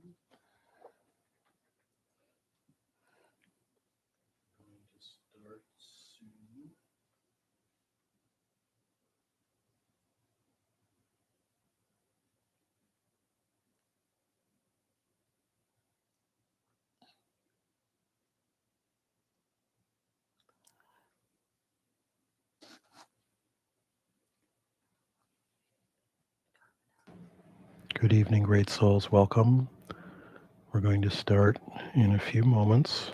Going to start soon. Good evening, great souls. Welcome. We're going to start in a few moments.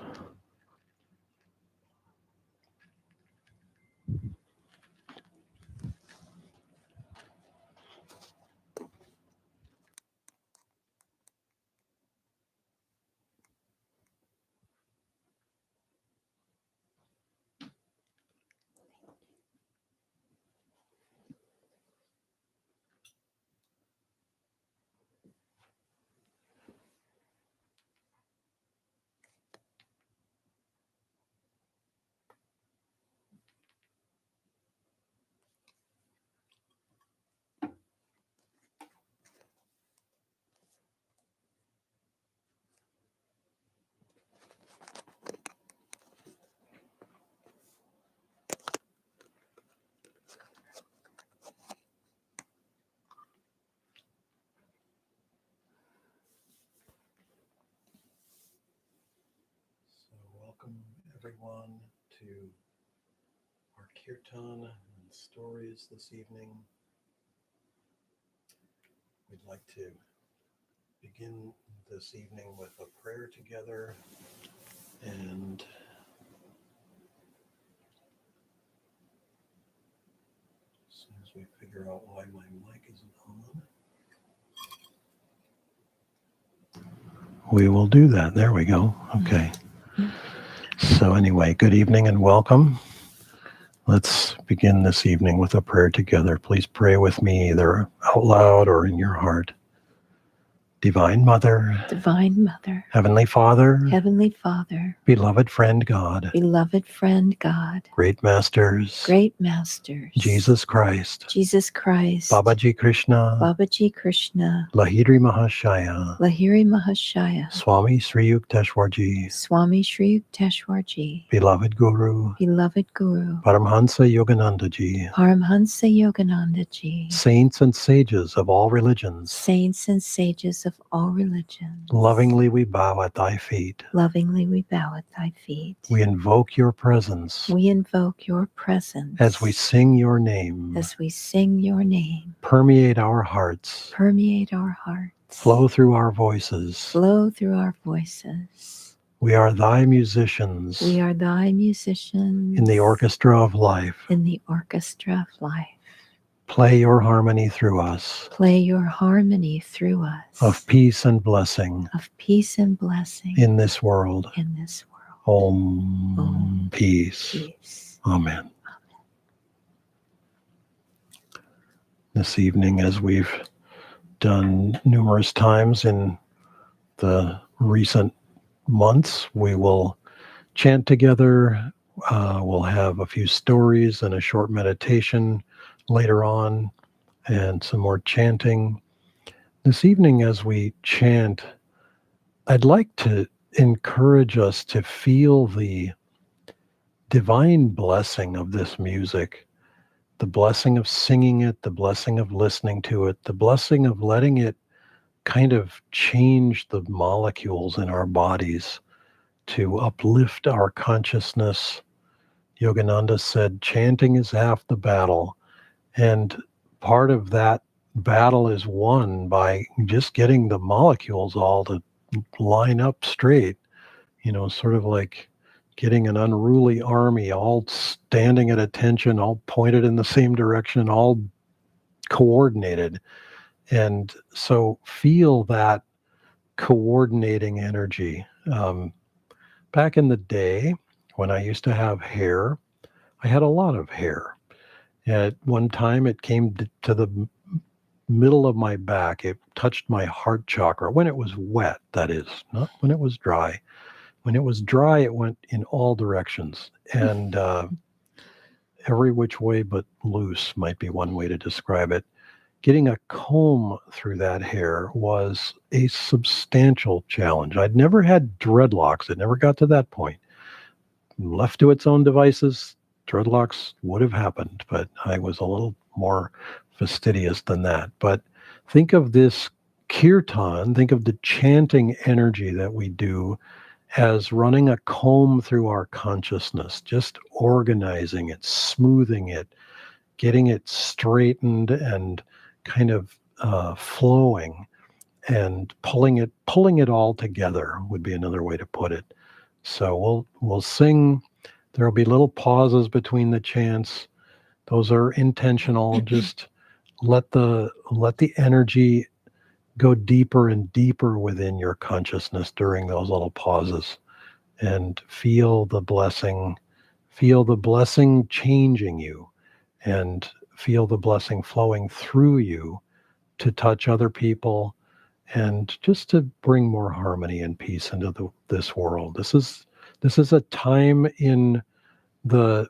So, welcome everyone to our Kirtan and Stories this evening. We'd like to begin this evening with a prayer together, and as soon as we figure out why my mic isn't on, we will do that. There we go. Okay. So anyway, good evening and welcome. Let's begin this evening with a prayer together. Please pray with me either out loud or in your heart. Divine Mother, Heavenly Father, beloved friend God, great masters, Jesus Christ, Babaji Krishna, Lahiri Mahashaya, Swami Sri Yukteswarji, beloved Guru, Paramhansa Yoganandaji, saints and sages of all religions, lovingly we bow at thy feet. We invoke your presence as we sing your name. Permeate our hearts. Flow through our voices. We are thy musicians in the orchestra of life. Play your harmony through us of peace and blessing in this world. Om. Peace. Amen. This evening, as we've done numerous times in the recent months, we will chant together. We'll have a few stories and a short meditation later on, and some more chanting. This evening, as we chant, I'd like to encourage us to feel the divine blessing of this music, the blessing of singing it, the blessing of listening to it, the blessing of letting it kind of change the molecules in our bodies to uplift our consciousness. Yogananda said, chanting is half the battle. And part of that battle is won by just getting the molecules all to line up straight, sort of like getting an unruly army all standing at attention, all pointed in the same direction, all coordinated. And so feel that coordinating energy. Back in the day, when I used to have hair, I had a lot of hair. At one time, it came to the middle of my back. It touched my heart chakra when it was wet, that is, not when it was dry. When it was dry, it went in all directions, and every which way but loose might be one way to describe it. getting a comb through that hair was a substantial challenge. I'd never had dreadlocks. It never got to that point. Left to its own devices, dreadlocks would have happened, but I was a little more fastidious than that. But think of this kirtan, think of the chanting energy that we do as running a comb through our consciousness, just organizing it, smoothing it, getting it straightened and kind of flowing, and pulling it all together would be another way to put it. So we'll sing. There'll be little pauses between the chants. Those are intentional. Just let the energy go deeper and deeper within your consciousness during those little pauses, and feel the blessing. Feel the blessing changing you, and feel the blessing flowing through you to touch other people, and just to bring more harmony and peace into this world. This is a time in the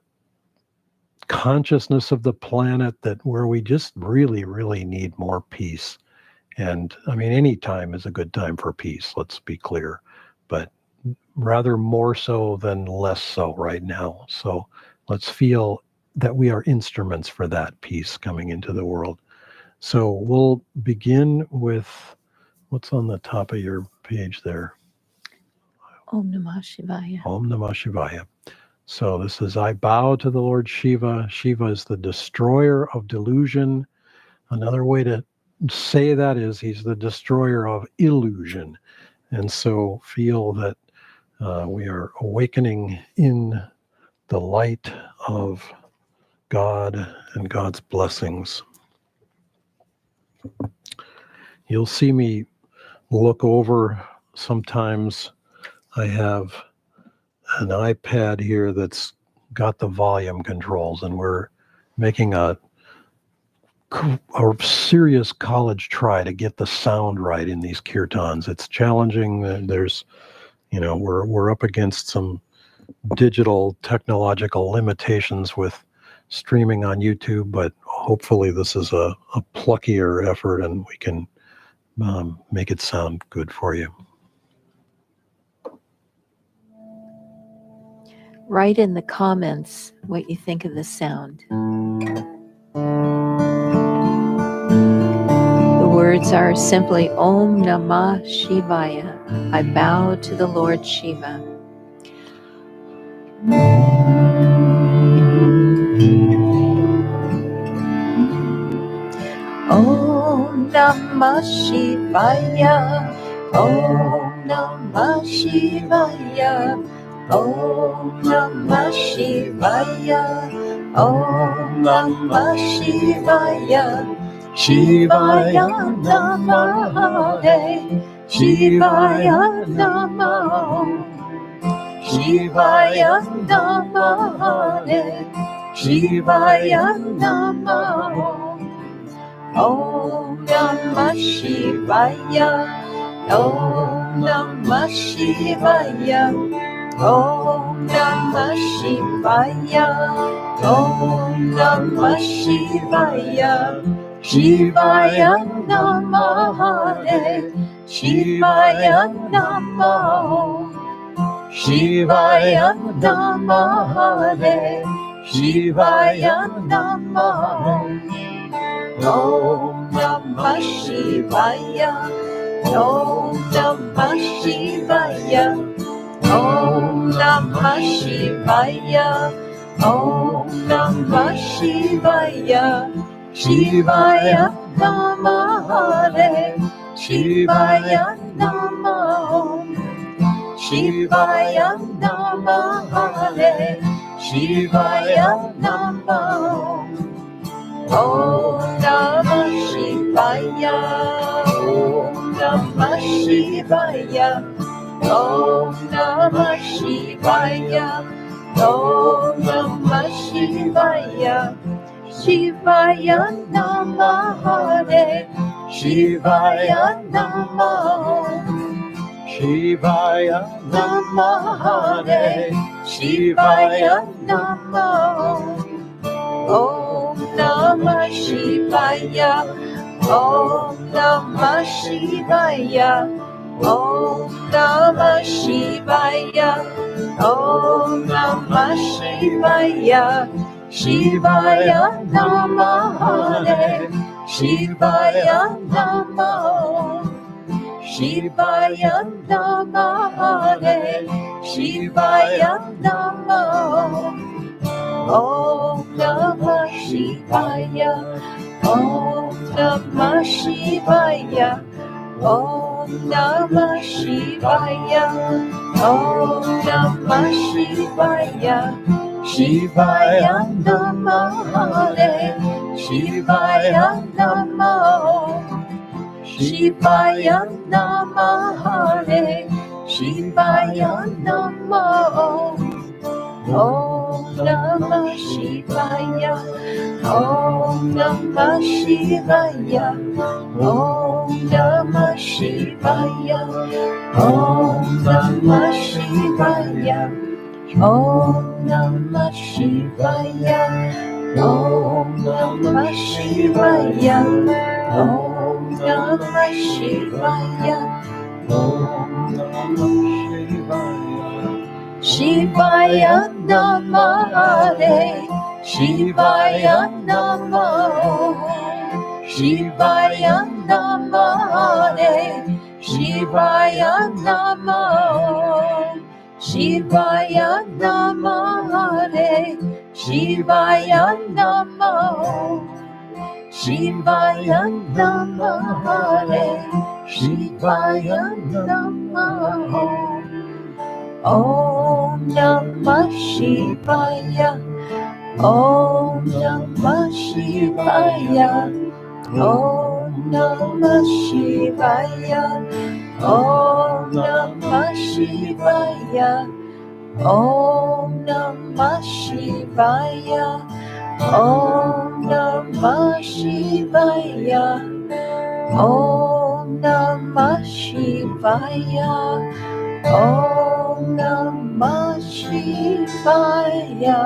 consciousness of the planet that where we just really, really need more peace. And I mean, any time is a good time for peace, let's be clear, but rather more so than less so right now. So let's feel that we are instruments for that peace coming into the world. So we'll begin with what's on the top of your page there. Om Namah Shivaya. Om Namah Shivaya. So this is, I bow to the Lord Shiva. Shiva is the destroyer of delusion. Another way to say that is he's the destroyer of illusion. And so feel that we are awakening in the light of God and God's blessings. You'll see me look over sometimes. I have an iPad here that's got the volume controls, and we're making a serious college try to get the sound right in these kirtans. It's challenging. There's, we're up against some digital technological limitations with streaming on YouTube, but hopefully this is a pluckier effort and we can make it sound good for you. Write in the comments what you think of the sound. The words are simply Om Namah Shivaya. I bow to the Lord Shiva. Om Namah Shivaya. Om Namah Shivaya. Om Namah Shivaya. Om Namah Shivaya. Shivaya Namah. Shivaya Namah. Shivaya Namah. Shivaya Namah. Om Namah Shivaya. Om Namah Shivaya. Om Namah Shivaya. Om Namah Shivaya. Shivaya Namah. Shivaya Namah. Shivaya Namah. Shivaya Namah. Om Namah Shivaya. Om Namah Shivaya. Om Namah Shivaya. Om Namah Shivaya. Shivaya Namah. Shivaya Namah. Shivaya Namah. Shivaya Namah. Om Namah Shivaya. Om Namah Shivaya. Om Namah Shivaya. Om Namah Shivaya. Shivaya Namah. Shivaya Namah. Shivaya Namah. Shivaya Namah. Om Namah Shivaya. Om Namah Shivaya. Om Namah Shivaya. Om Namah Shivaya. Shivaya Namah Hare. Shivaya Namah. Shivaya Namah Hare. Shivaya Namah. Om Namah Shivaya. Om Namah Shivaya. Om Namah Shivaya. Om Namah Shivaya. Shivaya Namah Hare. Shivaya Namah. Shivaya Namah Hare. Shivaya Namah. Om Namah Shivaya. Om Namah Shivaya. Om Namah Shivaya. Om Namah Shivaya. Om Namah Shivaya. Om Namah Shivaya. Om Namah Shivaya. Om Namah Shivaya. Shivaya Namah Hare. Shivaya Namah. Shivaya Namah Hare. Shivaya Namah. Shivaya Namah Hare. Shivaya Namah. Shivaya Namah Hare. Shivaya Namah. Om Namah Shivaya. Om Namah Shivaya. Om Namah Shivaya. Om Namah Shivaya. Om Namah Shivaya. Om Namah Shivaya. Om Namah Shivaya. Om Namah Shivaya.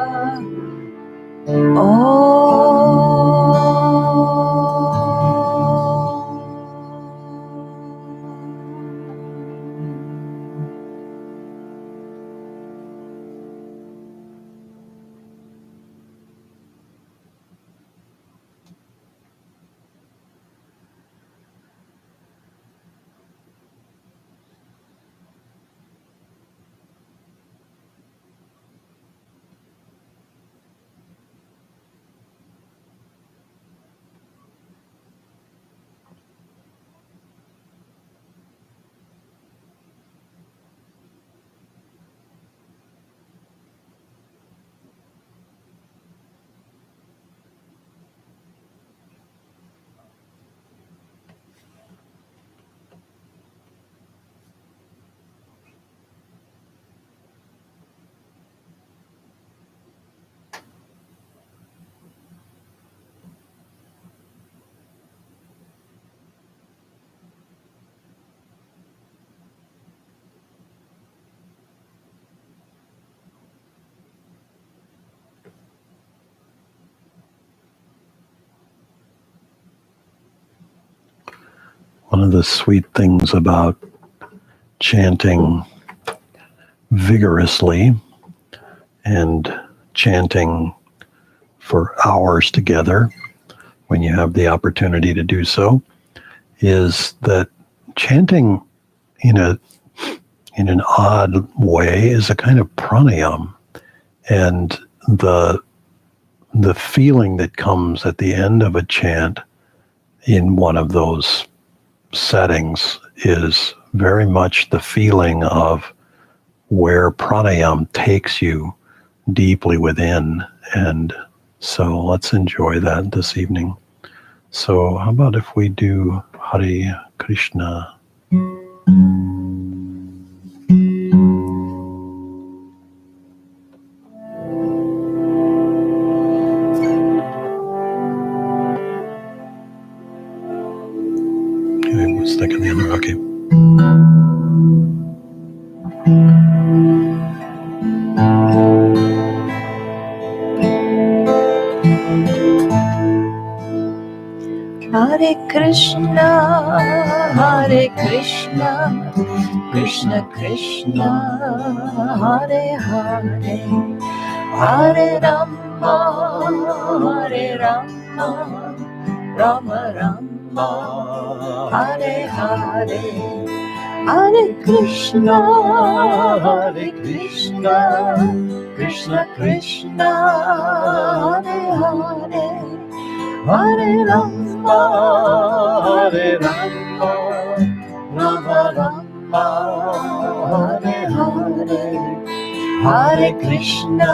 One of the sweet things about chanting vigorously and chanting for hours together, when you have the opportunity to do so, is that chanting in an odd way is a kind of pranayam, and the feeling that comes at the end of a chant in one of those settings is very much the feeling of where pranayam takes you deeply within. And so let's enjoy that this evening. So how about if we do Hare Krishna? Okay, we'll stick in the other. Okay. Hare Krishna, Hare Krishna, Krishna Krishna, Hare Hare, Hare Rama, Hare Rama, Rama Rama, Hare Hare, Hare Krishna, Hare Krishna, Krishna Krishna, Hare Hare, Hare Rama, Hare Rama, Rama Rama, Hare Hare, Hare Krishna,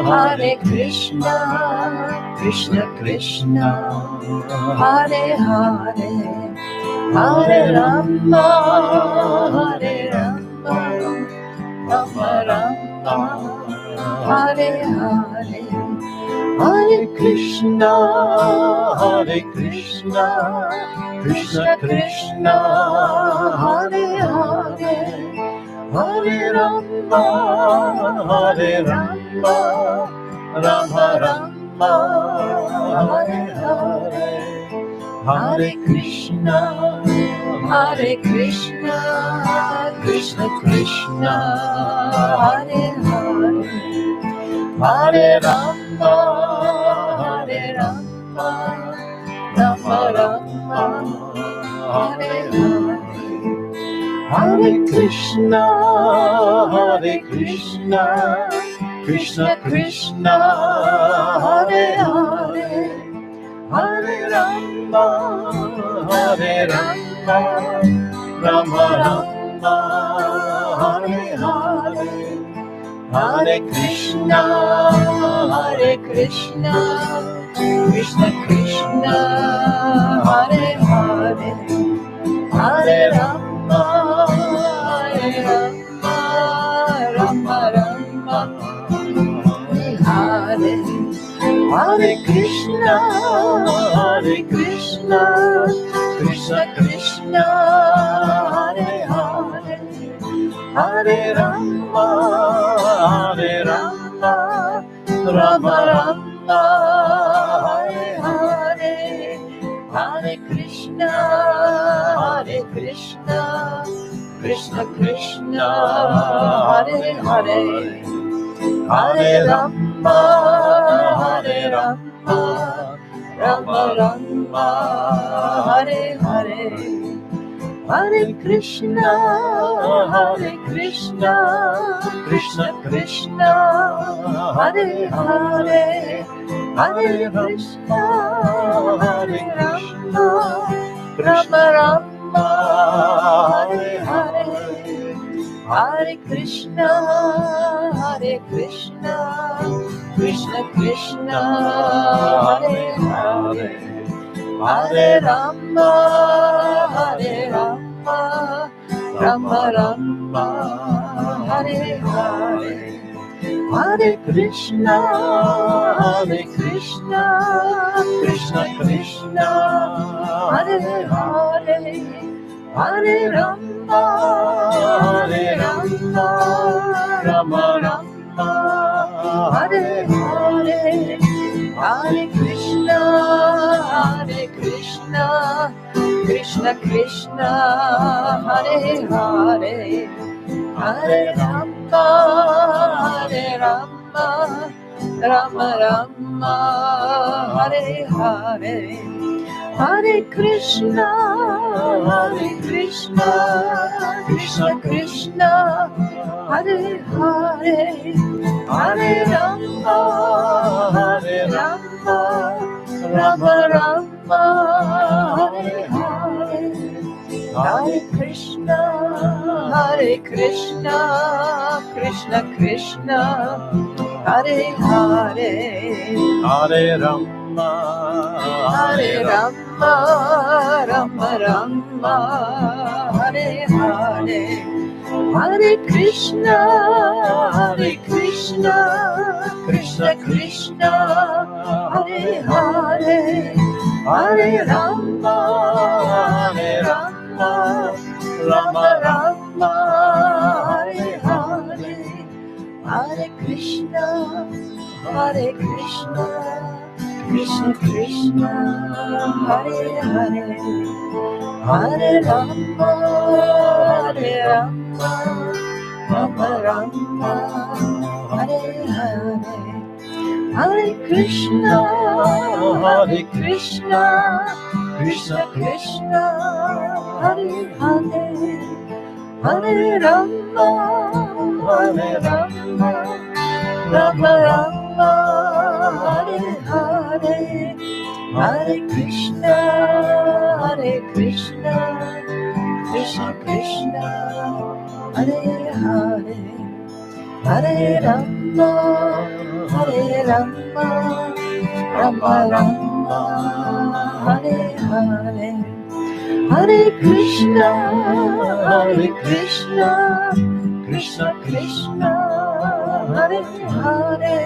Hare Krishna, Krishna Krishna, Hare Hare, Hare Rama, Hare Rama, Rama Rama, Hare Hare, Hare Krishna, Hare Krishna, Krishna Krishna, Hare Hare, Hare Rama, Hare Rama, Rama Rama, Hare Hare, Hare Krishna, Hare Krishna, Krishna Krishna, Hare Hare, Hare Rama, Hare Rama, Rama Rama, Hare Hare, Hare Krishna, Hare Krishna, Krishna Krishna, Hare Hare, Hare Rama, Hare Rama, Rama Rama, Hare Hare, Hare Krishna, Hare Krishna, Krishna Krishna, Hare Hare, Hare Rama, Hare Rama, Rama Rama, Hare Hare Krishna, Hare Krishna, Krishna Krishna, Hare Hare, Hare Rama, Hare Rama, Rama Rama, Hare Hare, Hare Krishna, Hare Krishna, Krishna Krishna, Hare Hare, Hare Rama, Hare Rama, Rama Rama, Hare Hare, Hare Krishna, Hare Krishna, Krishna Krishna, Hare Hare, Hare Krishna, Hare Rama, Rama Rama, Hare Hare, Hare Krishna, Hare Krishna, Krishna Krishna, Hare Hare, Hare Rama, Hare Rama, Rama Rama, Hare Hare, Hare Krishna, Hare Krishna, Krishna Krishna, Hare Hare, Hare Rama, Hare Rama, Rama Rama, Hare Hare, Hare Krishna, Hare Krishna, Krishna Krishna, Hare Hare, Hare Rama, Hare Rama, Rama Rama, Hare Hare, Hare Krishna, Hare Krishna, Krishna Krishna, Hare Hare, Hare Rama, Hare Rama, Rama Rama, Hare Hare, Hare Krishna, Hare Krishna, Krishna Krishna, Hare Hare, Hare Rama, Hare Rama, Rama Rama, Hare Hare, Hare Krishna, Hare Krishna, Krishna Krishna, Hare Hare, Hare Rama, Hare Rama, Rama Rama, Hare Hare, Hare Krishna, Hare Krishna, Krishna Krishna, Hare Hare, Hare Rama, Hare Rama, Rama Rama, Hare Hare, Hare Krishna, Krishna Krishna, Hare Hare, Hare Rama, Rama Rama, Hare Hare, Hare Krishna, Krishna Krishna, Hare Hare, Hare Rama, Rama Rama, Hare Hare, Hare Krishna, Krishna Krishna, Hare Hare,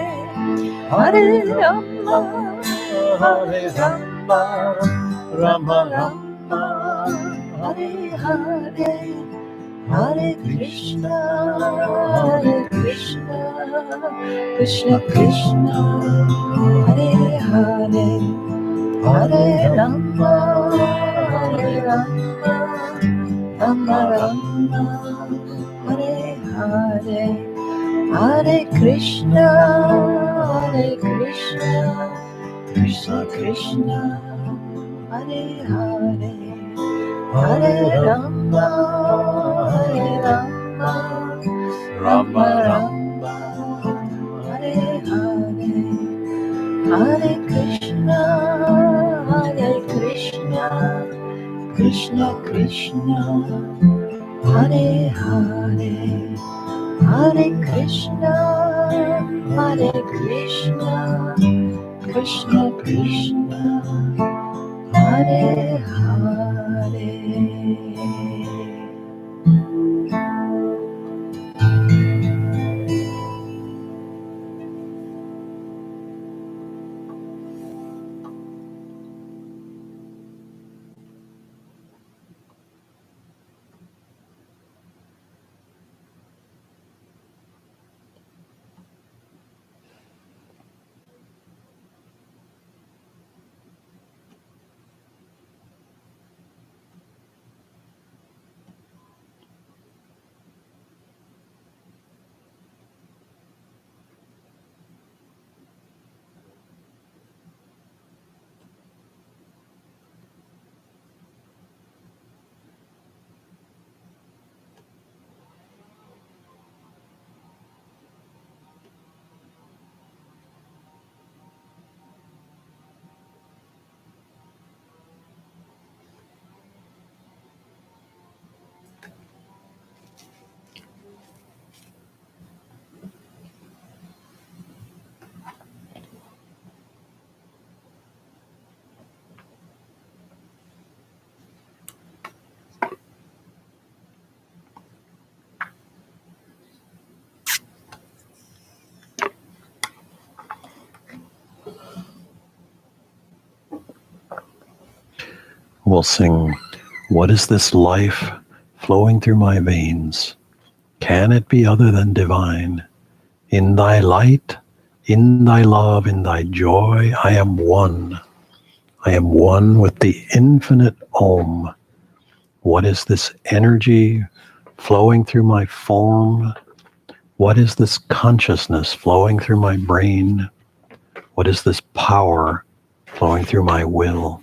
Hare Rama, Rama Rama, Hare Hare, Hare Krishna, Krishna Krishna, Hare Hare, Hare Rama, Rama Rama, Hare Hare, Hare Krishna, Krishna Krishna, Hare Hare, Hare Rama, Rama Rama, Hare Hare, Hare Krishna, Krishna Krishna, Hare Hare, Hare Krishna, Krishna Krishna, Hare Hare. We'll sing, "What is this life flowing through my veins? Can it be other than divine? In thy light, in thy love, in thy joy, I am one. I am one with the infinite Om. What is this energy flowing through my form? What is this consciousness flowing through my brain? What is this power flowing through my will?"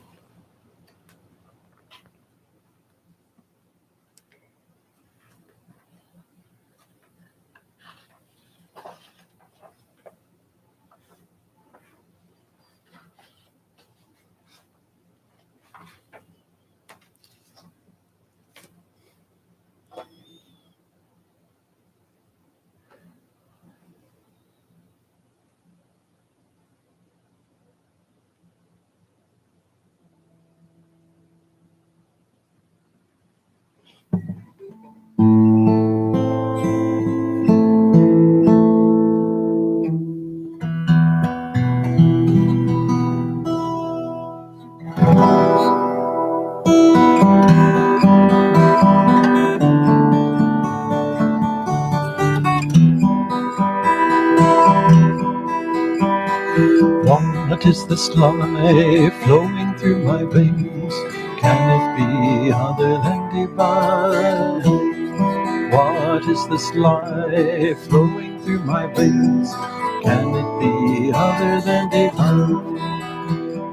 What is this life flowing through my veins? Can it be other than divine? What is this life flowing through my veins? Can it be other than divine?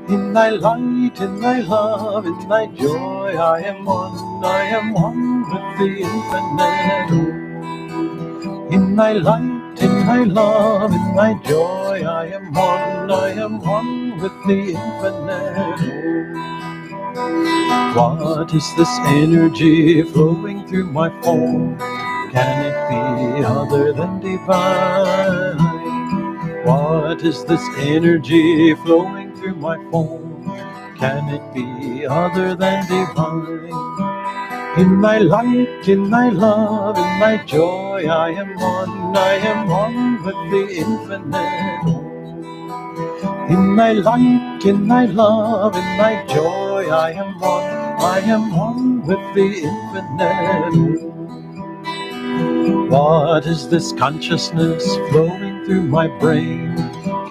In thy light, in thy love, in thy joy, I am one with the infinite. In thy light, in thy love, in thy joy, I am one with the infinite. What is this energy flowing through my form? Can it be other than divine? What is this energy flowing through my form? Can it be other than divine? In thy light, in thy love, in thy joy, I am one with the infinite. In thy light, in thy love, in thy joy, I am one with the infinite. What is this consciousness flowing through my brain?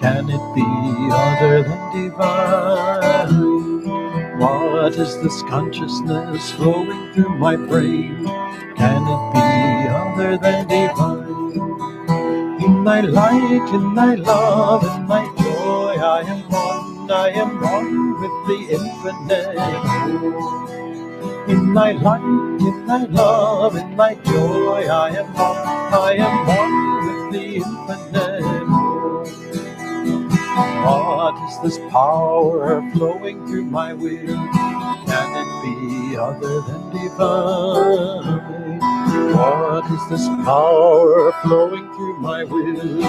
Can it be other than divine? What is this consciousness flowing through my brain? Can it be other than divine? In thy light, in thy love, in thy joy, I am one with the infinite. In thy light, in thy love, in thy joy, I am one with the infinite. What is this power flowing through my will? Can it be other than divine? What is this power flowing through my will?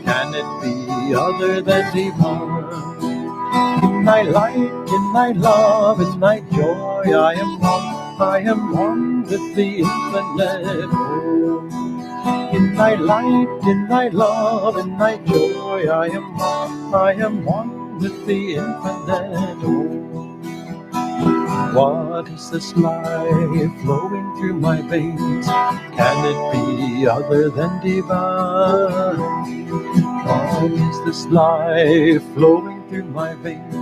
Can it be other than divine? In thy light, in thy love, in thy joy, I am one with the infinite. In thy light, in thy love, in thy joy, I am one with the infinite. What is this life flowing through my veins? Can it be other than divine? What is this life flowing through my veins?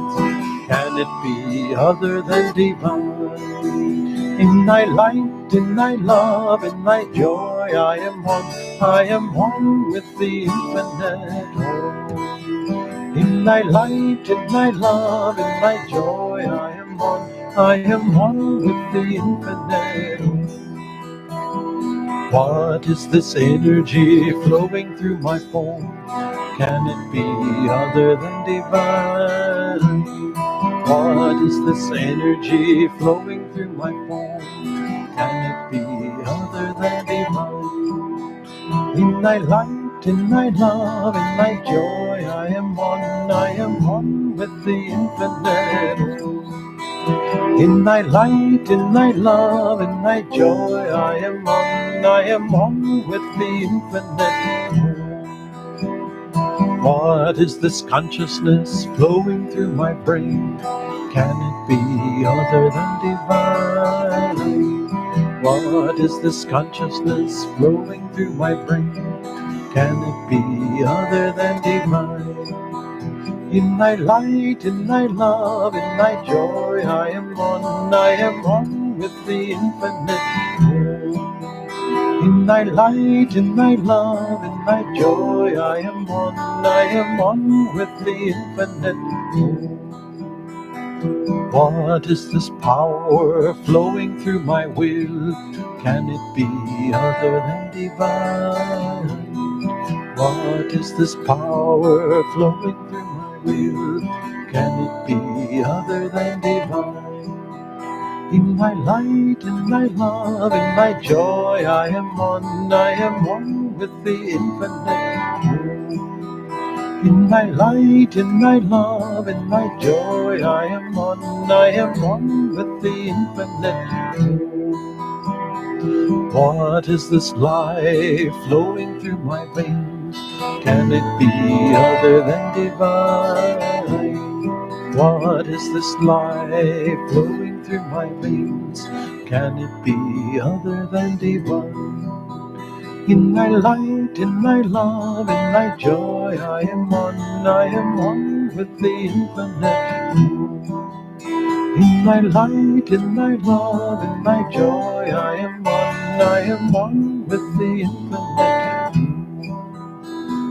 Can it be other than divine? In thy light, in thy love, in thy joy, I am one with the infinite. In thy light, in thy love, in thy joy, I am one with the infinite. What is this energy flowing through my form? Can it be other than divine? What is this energy flowing through my form? Can it be other than divine? In thy light, in thy love, in thy joy, I am one with the infinite. In thy light, in thy love, in thy joy, I am one with the infinite. What is this consciousness flowing through my brain? Can it be other than divine? What is this consciousness flowing through my brain? Can it be other than divine? In thy light, in thy love, in thy joy, I am one with the infinite. In thy light, in thy love, in thy joy, I am one with the infinite. What is this power flowing through my will? Can it be other than divine? What is this power flowing through my will? Can it be other than divine? In thy light, in thy love, in thy joy, I am one with the infinite. In thy light, in thy love, in thy joy, I am one with the infinite. What is this life flowing through my veins? Can it be other than divine? What is this life flowing through my veins? Can it be other than divine? In thy light, in thy love, in thy joy, I am one with the infinite. In thy light, in thy love, in thy joy, I am one with the infinite.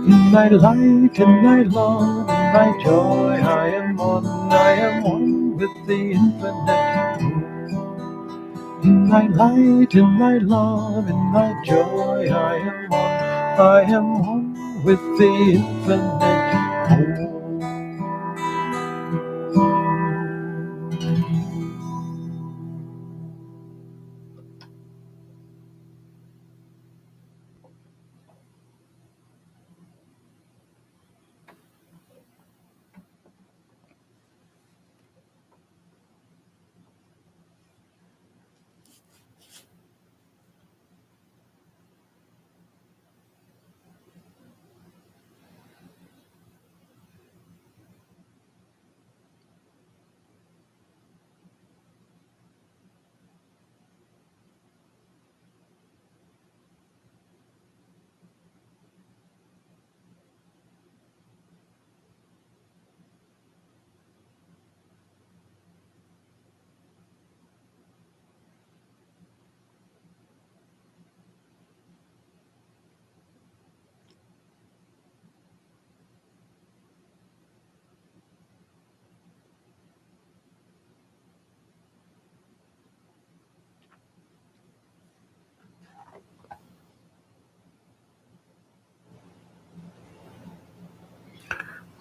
In thy light, in thy love, in thy joy, I am one with the infinite. In thy light, in thy love, in thy joy, I am one with the infinite.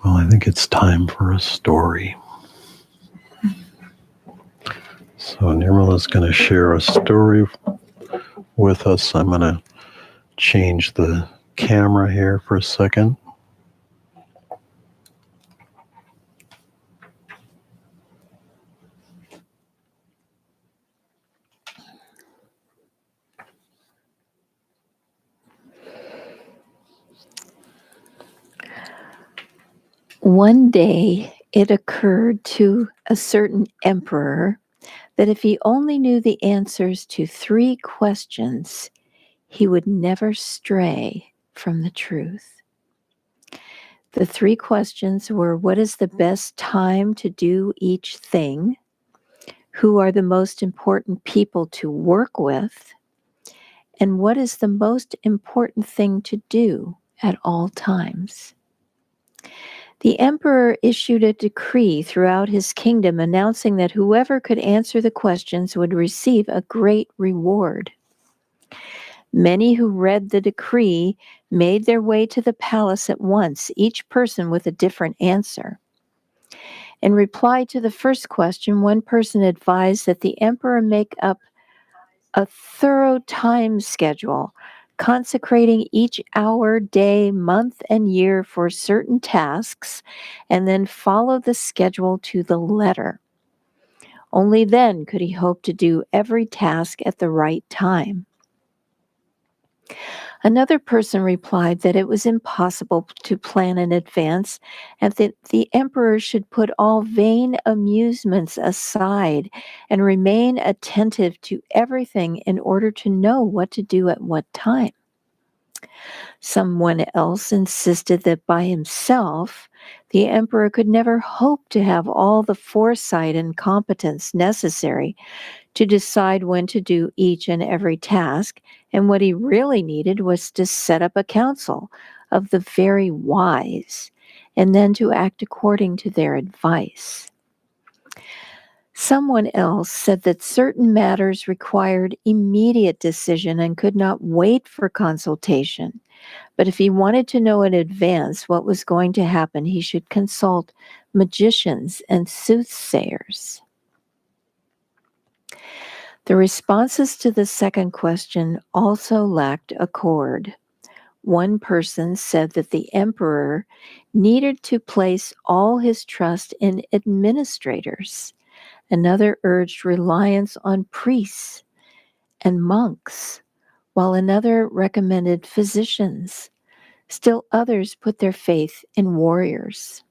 Well, I think it's time for a story. So Nirmala's going to share a story with us. I'm going to change the camera here for a second. One day it occurred to a certain emperor that if he only knew the answers to 3 questions, he would never stray from the truth. The 3 questions were: what is the best time to do each thing? Who are the most important people to work with? And what is the most important thing to do at all times? The emperor issued a decree throughout his kingdom announcing that whoever could answer the questions would receive a great reward. Many who read the decree made their way to the palace at once, each person with a different answer. In reply to the first question, one person advised that the emperor make up a thorough time schedule, consecrating each hour, day, month, and year for certain tasks, and then follow the schedule to the letter. Only then could he hope to do every task at the right time. Another person replied that it was impossible to plan in advance and that the emperor should put all vain amusements aside and remain attentive to everything in order to know what to do at what time. Someone else insisted that by himself, the emperor could never hope to have all the foresight and competence necessary to decide when to do each and every task, and what he really needed was to set up a council of the very wise, and then to act according to their advice. Someone else said that certain matters required immediate decision and could not wait for consultation. But if he wanted to know in advance what was going to happen, he should consult magicians and soothsayers. The responses to the second question also lacked accord. One person said that the emperor needed to place all his trust in administrators. Another urged reliance on priests and monks, while another recommended physicians. Still others put their faith in warriors.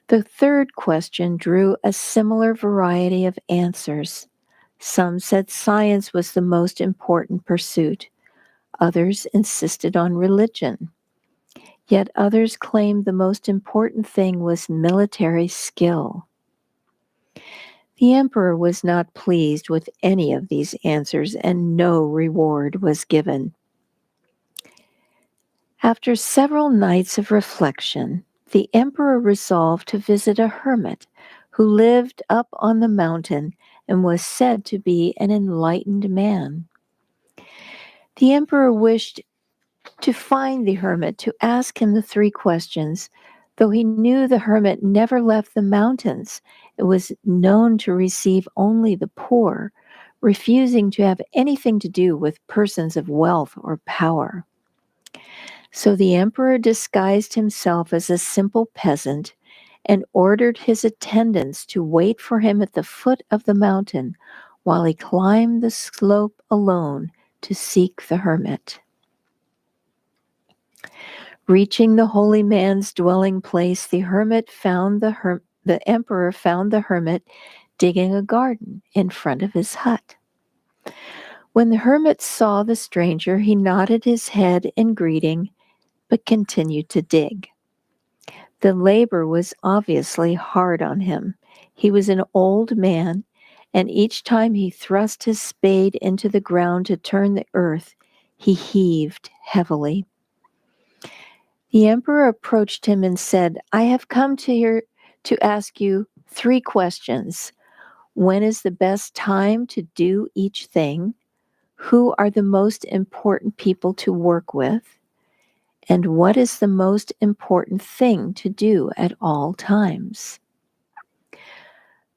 The third question drew a similar variety of answers. Some said science was the most important pursuit. Others insisted on religion. Yet others claimed the most important thing was military skill. The emperor was not pleased with any of these answers, and no reward was given. After several nights of reflection, the emperor resolved to visit a hermit who lived up on the mountain and was said to be an enlightened man. The emperor wished to find the hermit to ask him the three questions, though he knew the hermit never left the mountains. It was known to receive only the poor, refusing to have anything to do with persons of wealth or power. So the emperor disguised himself as a simple peasant and ordered his attendants to wait for him at the foot of the mountain while he climbed the slope alone to seek the hermit. Reaching the holy man's dwelling place, the emperor found the hermit digging a garden in front of his hut. When the hermit saw the stranger, he nodded his head in greeting, but continued to dig. The labor was obviously hard on him. He was an old man, and each time he thrust his spade into the ground to turn the earth, he heaved heavily. The emperor approached him and said, "I have come to here to ask you three questions. When is the best time to do each thing? Who are the most important people to work with? And what is the most important thing to do at all times?"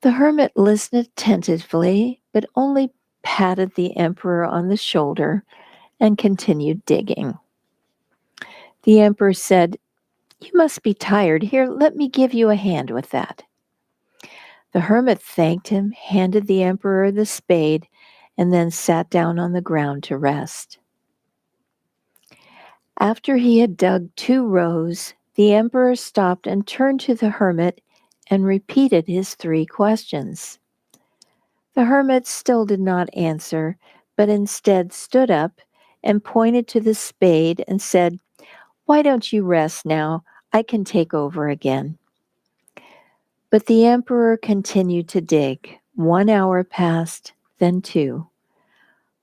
The hermit listened attentively, but only patted the emperor on the shoulder and continued digging. The emperor said, "You must be tired. Here, let me give you a hand with that." The hermit thanked him, handed the emperor the spade, and then sat down on the ground to rest. After he had dug 2 rows, the emperor stopped and turned to the hermit and repeated his three questions. The hermit still did not answer, but instead stood up and pointed to the spade and said, "Why don't you rest now? I can take over again." But the emperor continued to dig. 1 hour passed, then 2.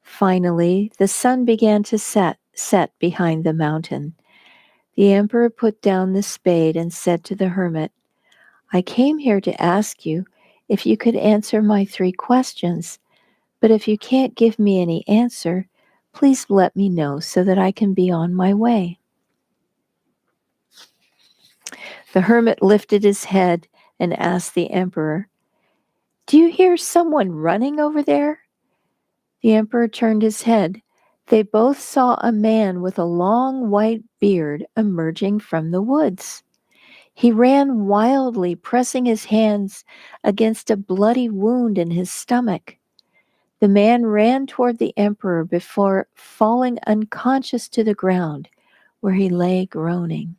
Finally, the sun began to set behind the mountain. The emperor put down the spade and said to the hermit, "I came here to ask you if you could answer my three questions, but if you can't give me any answer, please let me know so that I can be on my way." The hermit lifted his head and asked the emperor, "Do you hear someone running over there?" The emperor turned his head. They both saw a man with a long white beard emerging from the woods. He ran wildly, pressing his hands against a bloody wound in his stomach. The man ran toward the emperor before falling unconscious to the ground, where he lay groaning.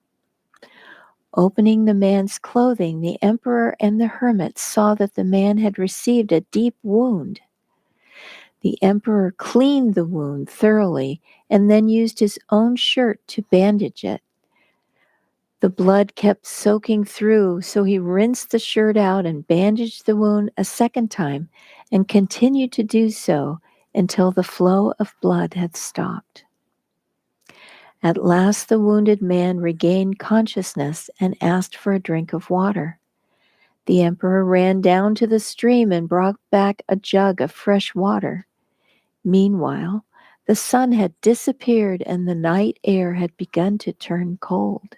Opening the man's clothing, the emperor and the hermit saw that the man had received a deep wound. The emperor cleaned the wound thoroughly and then used his own shirt to bandage it. The blood kept soaking through, so he rinsed the shirt out and bandaged the wound a second time and continued to do so until the flow of blood had stopped. At last, the wounded man regained consciousness and asked for a drink of water. The emperor ran down to the stream and brought back a jug of fresh water. Meanwhile, the sun had disappeared and the night air had begun to turn cold.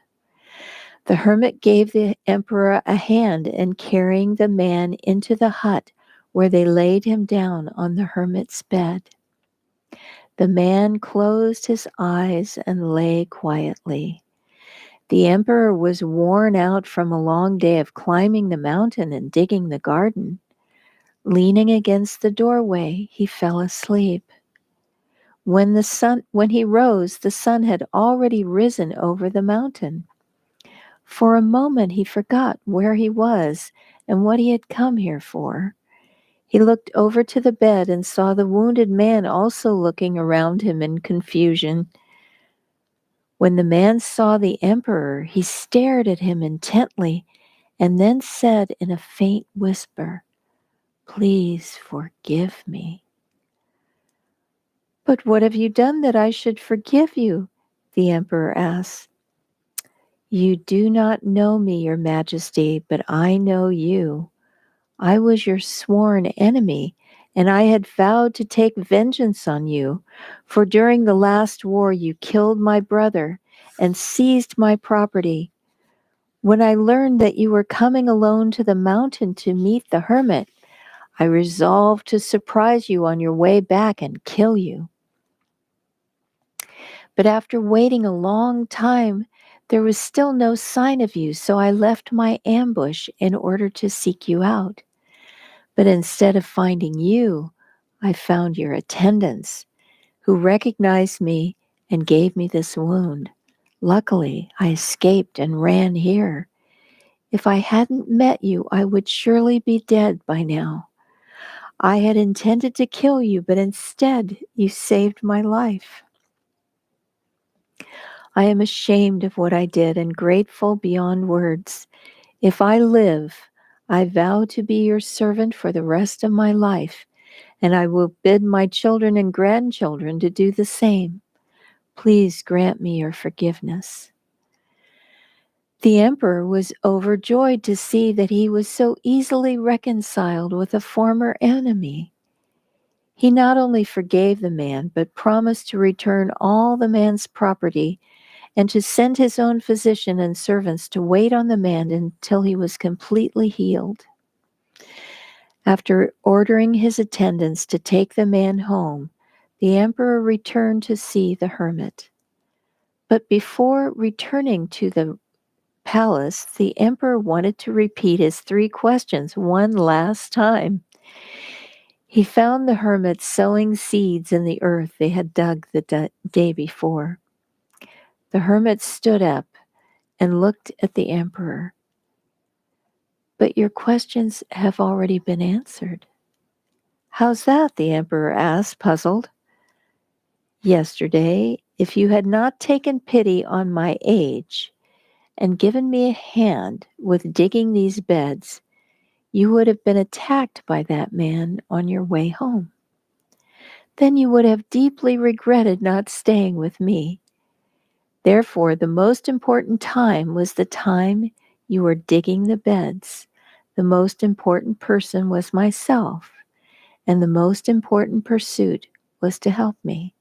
The hermit gave the emperor a hand in carrying the man into the hut, where they laid him down on the hermit's bed. The man closed his eyes and lay quietly. The emperor was worn out from a long day of climbing the mountain and digging the garden. Leaning against the doorway, he fell asleep. When he rose, the sun had already risen over the mountain. For a moment he forgot where he was and what he had come here for. He looked over to the bed and saw the wounded man also looking around him in confusion. When the man saw the emperor, he stared at him intently and then said in a faint whisper, "Please forgive me." "But what have you done that I should forgive you?" the emperor asked. "You do not know me, your majesty, but I know you. I was your sworn enemy, and I had vowed to take vengeance on you, for during the last war you killed my brother and seized my property. When I learned that you were coming alone to the mountain to meet the hermit, I resolved to surprise you on your way back and kill you. But after waiting a long time, there was still no sign of you, so I left my ambush in order to seek you out. But instead of finding you, I found your attendants, who recognized me and gave me this wound. Luckily, I escaped and ran here. If I hadn't met you, I would surely be dead by now. I had intended to kill you, but instead you saved my life. I am ashamed of what I did and grateful beyond words. If I live, I vow to be your servant for the rest of my life, and I will bid my children and grandchildren to do the same. Please grant me your forgiveness." The emperor was overjoyed to see that he was so easily reconciled with a former enemy. He not only forgave the man, but promised to return all the man's property and to send his own physician and servants to wait on the man until he was completely healed. After ordering his attendants to take the man home, the emperor returned to see the hermit. But before returning to the palace, the emperor wanted to repeat his 3 questions one last time. He found the hermit sowing seeds in the earth they had dug the day before. The hermit stood up and looked at the emperor. "But your questions have already been answered." "How's that?" the emperor asked, puzzled. "Yesterday, if you had not taken pity on my age and given me a hand with digging these beds, you would have been attacked by that man on your way home. Then you would have deeply regretted not staying with me. Therefore, the most important time was the time you were digging the beds. The most important person was myself, and the most important pursuit was to help me.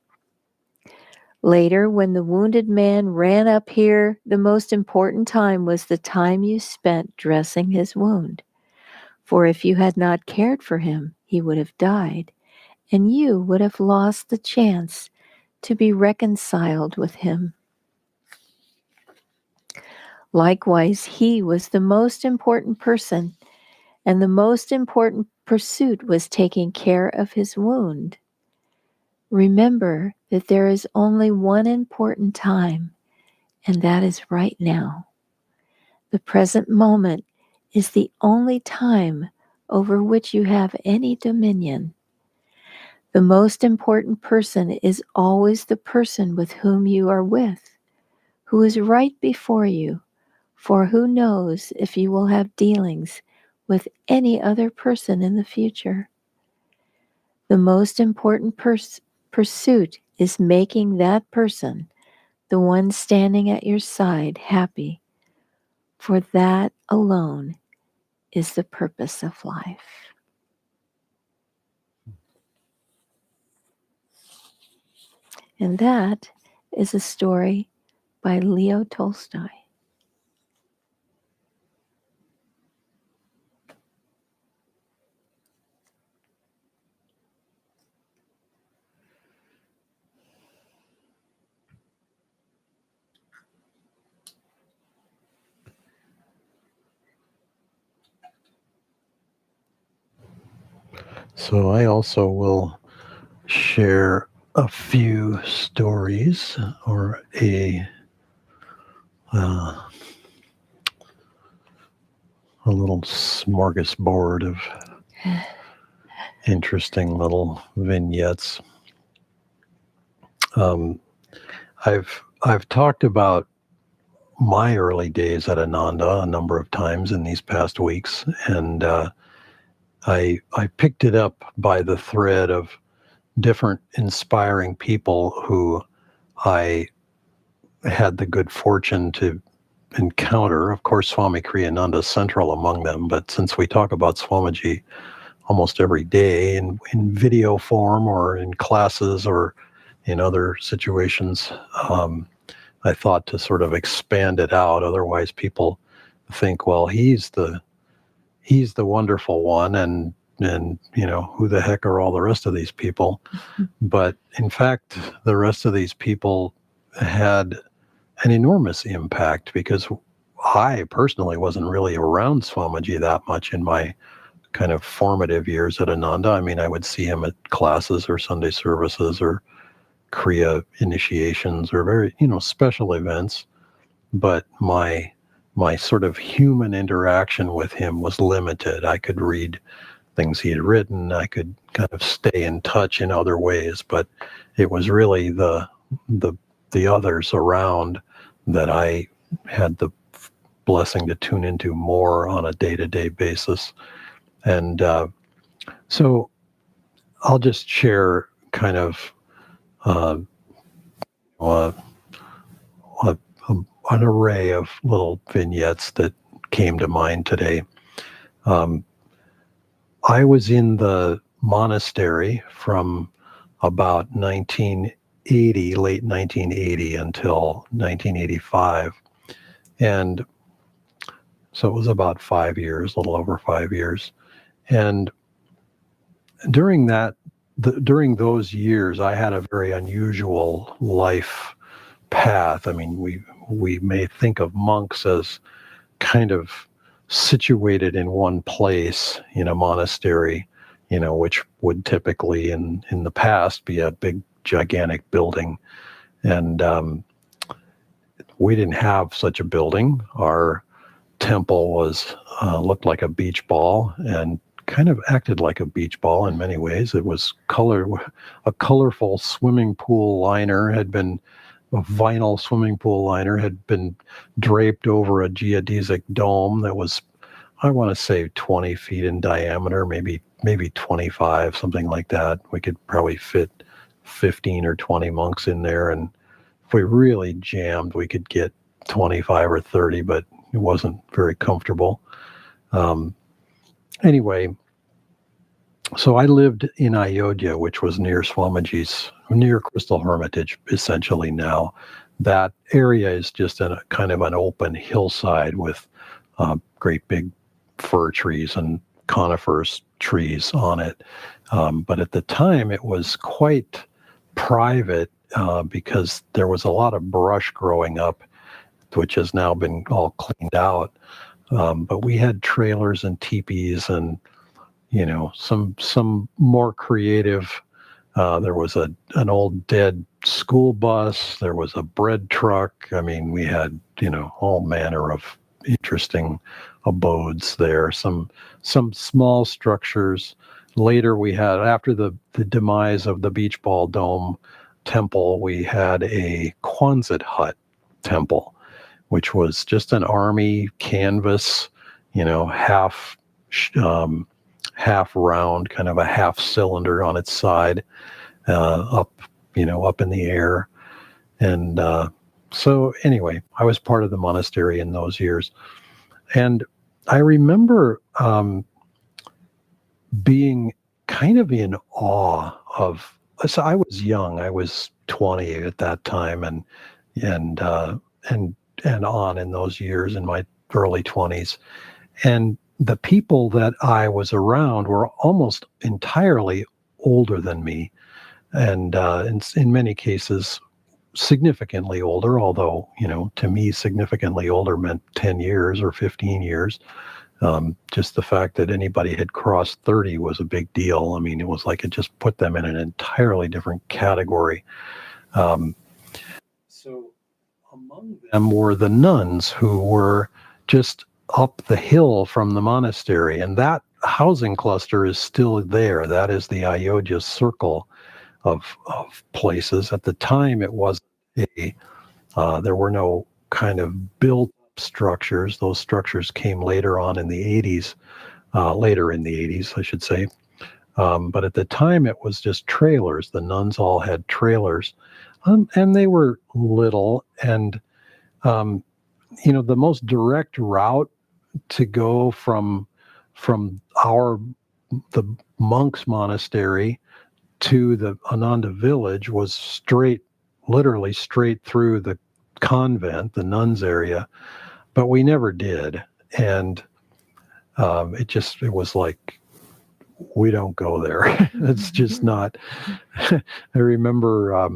Later, when the wounded man ran up here, the most important time was the time you spent dressing his wound. For if you had not cared for him, he would have died, and you would have lost the chance to be reconciled with him. Likewise, he was the most important person, and the most important pursuit was taking care of his wound. Remember that there is only one important time, and that is right now. The present moment is the only time over which you have any dominion. The most important person is always the person with whom you are with, who is right before you, for who knows if you will have dealings with any other person in the future. The most important pursuit is making that person, the one standing at your side, happy, for that alone is the purpose of life. And that is a story by Leo Tolstoy. So I also will share a few stories or uh, a little smorgasbord of interesting little vignettes. Um, I've I've talked about my early days at Ananda a number of times in these past weeks, and I picked it up by the thread of different inspiring people who I had the good fortune to encounter. Of course, Swami Kriyananda is central among them, but since we talk about Swamiji almost every day in video form or in classes or in other situations, I thought to sort of expand it out. Otherwise, people think, well, he's the wonderful one, and who the heck are all the rest of these people? But in fact, the rest of these people had an enormous impact, because I personally wasn't really around Swamiji that much in my kind of formative years at Ananda. I mean, I would see him at classes or Sunday services or Kriya initiations or very, special events. But my sort of human interaction with him was limited. I could read things he had written. I could kind of stay in touch in other ways, but it was really the the others around that I had the blessing to tune into more on a day-to-day basis. And so I'll just share kind of uh, uh, a, an array of little vignettes that came to mind today. Um, I was in the monastery from about 1980, late 1980 until 1985. And so it was about 5 years, a little over 5 years. And during during those years, I had a very unusual life path. I mean, we may think of monks as kind of situated in one place in a monastery, which would typically in the past be a big gigantic building. And we didn't have such a building. Our temple was looked like a beach ball and kind of acted like a beach ball in many ways. It was a colorful swimming pool liner had been a vinyl swimming pool liner had been draped over a geodesic dome that was, I want to say, 20 feet in diameter, maybe 25, something like that. We could probably fit 15 or 20 monks in there, and if we really jammed, we could get 25 or 30, but it wasn't very comfortable. Anyway, so I lived in Ayodhya, which was near near Crystal Hermitage, essentially now. That area is just in a kind of an open hillside with great big fir trees and conifers trees on it. But at the time, it was quite private because there was a lot of brush growing up, which has now been all cleaned out. But we had trailers and teepees and some more creative. There was an old dead school bus. There was a bread truck. I mean, we had all manner of interesting abodes there. Some small structures. Later, we had, after the demise of the Beach Ball Dome temple, we had a Quonset hut temple, which was just an army canvas, half half round, kind of a half cylinder on its side, up in the air. And so anyway, I was part of the monastery in those years. And I remember being kind of in awe of, so I was young, I was 20 at that time, and on in those years, in my early 20s. And the people that I was around were almost entirely older than me, and in many cases, significantly older, although, to me, significantly older meant 10 years or 15 years. Just the fact that anybody had crossed 30 was a big deal. I mean, it was like it just put them in an entirely different category. So among them were the nuns who were just up the hill from the monastery, and that housing cluster is still there. That is the Ayodhya circle of places. At the time, it was There were no kind of built structures. Those structures came later on in the 80s, later in the 80s, I should say. But at the time, it was just trailers. The nuns all had trailers, and they were little. And um, the most direct route to go from the monks' monastery to the Ananda village was literally straight through the convent, the nuns area. But we never did, and it was like, we don't go there. It's just not. I remember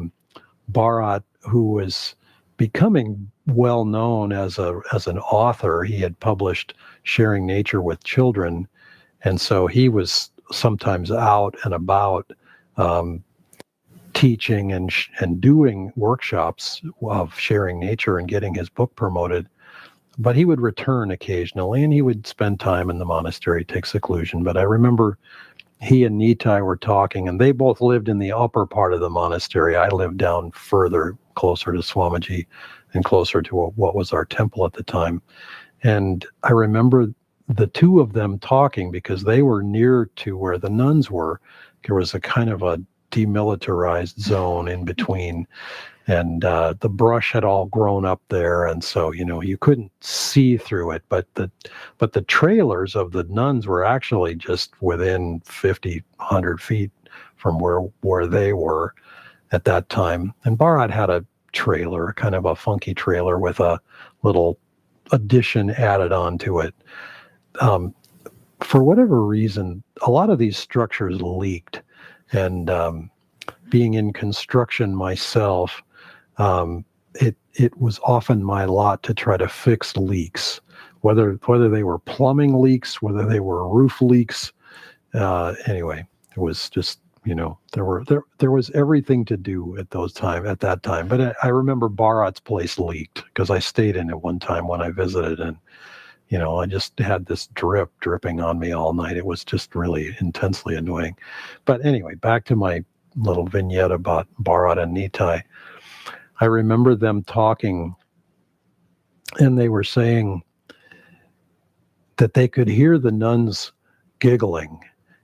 Bharat, who was becoming well known as an author. He had published Sharing Nature with Children, and so he was sometimes out and about, um, teaching and doing workshops of sharing nature and getting his book promoted. But he would return occasionally, and he would spend time in the monastery, take seclusion. But I remember he and Nitai were talking, and they both lived in the upper part of the monastery. I lived down further, closer to Swamiji and closer to what was our temple at the time. And I remember the two of them talking because they were near to where the nuns were. There was a kind of a demilitarized zone in between, and the brush had all grown up there, and so you couldn't see through it. But the trailers of the nuns were actually just within 50, 100 feet from where they were at that time. And Bharat had a trailer, kind of a funky trailer with a little addition added onto it. For whatever reason, a lot of these structures leaked, and being in construction myself, it was often my lot to try to fix leaks, whether they were plumbing leaks, whether they were roof leaks. Anyway, it was just there was everything to do at that time. But I remember Bharat's place leaked because I stayed in it one time when I visited, and I just had this dripping on me all night. It was just really intensely annoying. But anyway, back to my little vignette about Bharat and Nitai. I remember them talking, and they were saying that they could hear the nuns giggling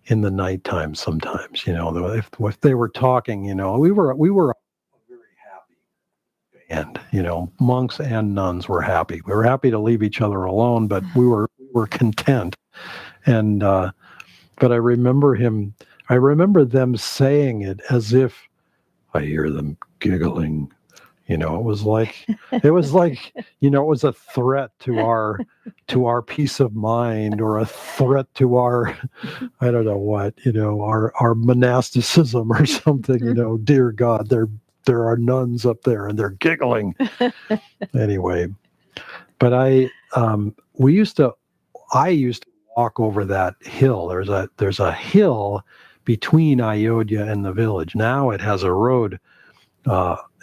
in the nighttime sometimes. If they were talking, we were a very happy band. Monks and nuns were happy. We were happy to leave each other alone, but we were content. And but I remember them saying it as if I hear them giggling. It was like it was a threat to our peace of mind, or a threat to our, I don't know what, our monasticism or something. Dear God, there are nuns up there and they're giggling. Anyway, but I used to walk over that hill. There's a hill between Ayodhya and the village. Now it has a road.